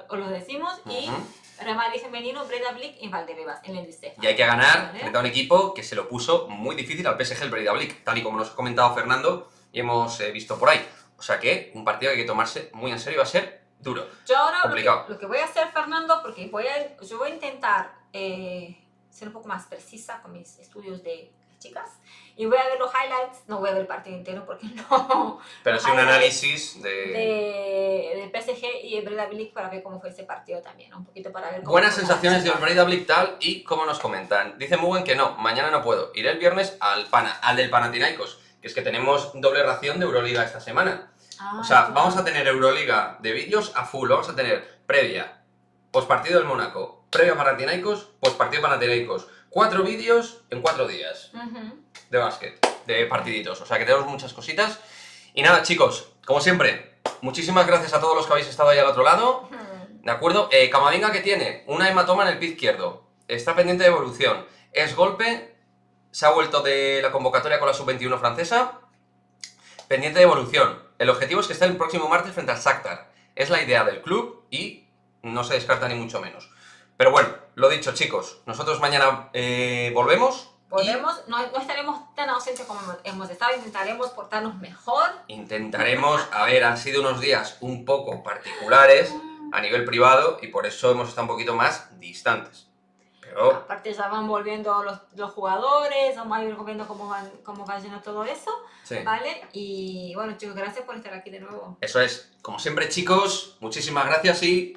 os lo decimos. Y Ujú. Real Madrid femenino, Breidablik en Valdebebas, en el Liceo. Y hay que ganar ¿Vale? frente a un equipo que se lo puso muy difícil al PSG, el Breidablik, tal y como nos ha comentado Fernando y hemos visto por ahí. O sea que un partido que hay que tomarse muy en serio, va a ser duro. Yo ahora Complicado. lo que voy a hacer, Fernando, porque yo voy a intentar ser un poco más precisa con mis estudios de las chicas y voy a ver los highlights, no voy a ver el partido entero porque no. Pero los sí un highlights análisis de... de PSG y el Breidablik para ver cómo fue ese partido también, un poquito para ver cómo Buenas fue la sensaciones del chica. Breidablik tal y como nos comentan. Dice muy buen que no, mañana no puedo. Iré el viernes al del Panathinaikos, que es que tenemos doble ración de Euroliga esta semana. Ah, O sea, claro. vamos a tener Euroliga de vídeos a full. Vamos a tener previa, postpartido del Mónaco, previa Panathinaikos, postpartido Panathinaikos. 4 vídeos en 4 días Ujú. de básquet, de partiditos. O sea que tenemos muchas cositas. Y nada, chicos, como siempre, muchísimas gracias a todos los que habéis estado ahí al otro lado. Ujú. ¿De acuerdo? Camavinga, que tiene una hematoma en el pie izquierdo. Está pendiente de evolución. Es golpe. Se ha vuelto de la convocatoria con la sub-21 francesa. Pendiente de evolución. El objetivo es que esté el próximo martes frente al Shakhtar. Es la idea del club y no se descarta ni mucho menos. Pero bueno, lo dicho, chicos. Nosotros mañana volvemos. Volvemos, no estaremos tan ausentes como hemos estado, intentaremos portarnos mejor. Intentaremos, a ver, han sido unos días un poco particulares a nivel privado y por eso hemos estado un poquito más distantes. Pero Aparte ya van volviendo los jugadores, vamos a ir viendo cómo va yendo todo eso, sí, ¿vale? Y bueno, chicos, gracias por estar aquí de nuevo. eso es. Como siempre, chicos, muchísimas gracias y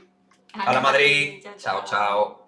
a la Madrid. Chao, chao.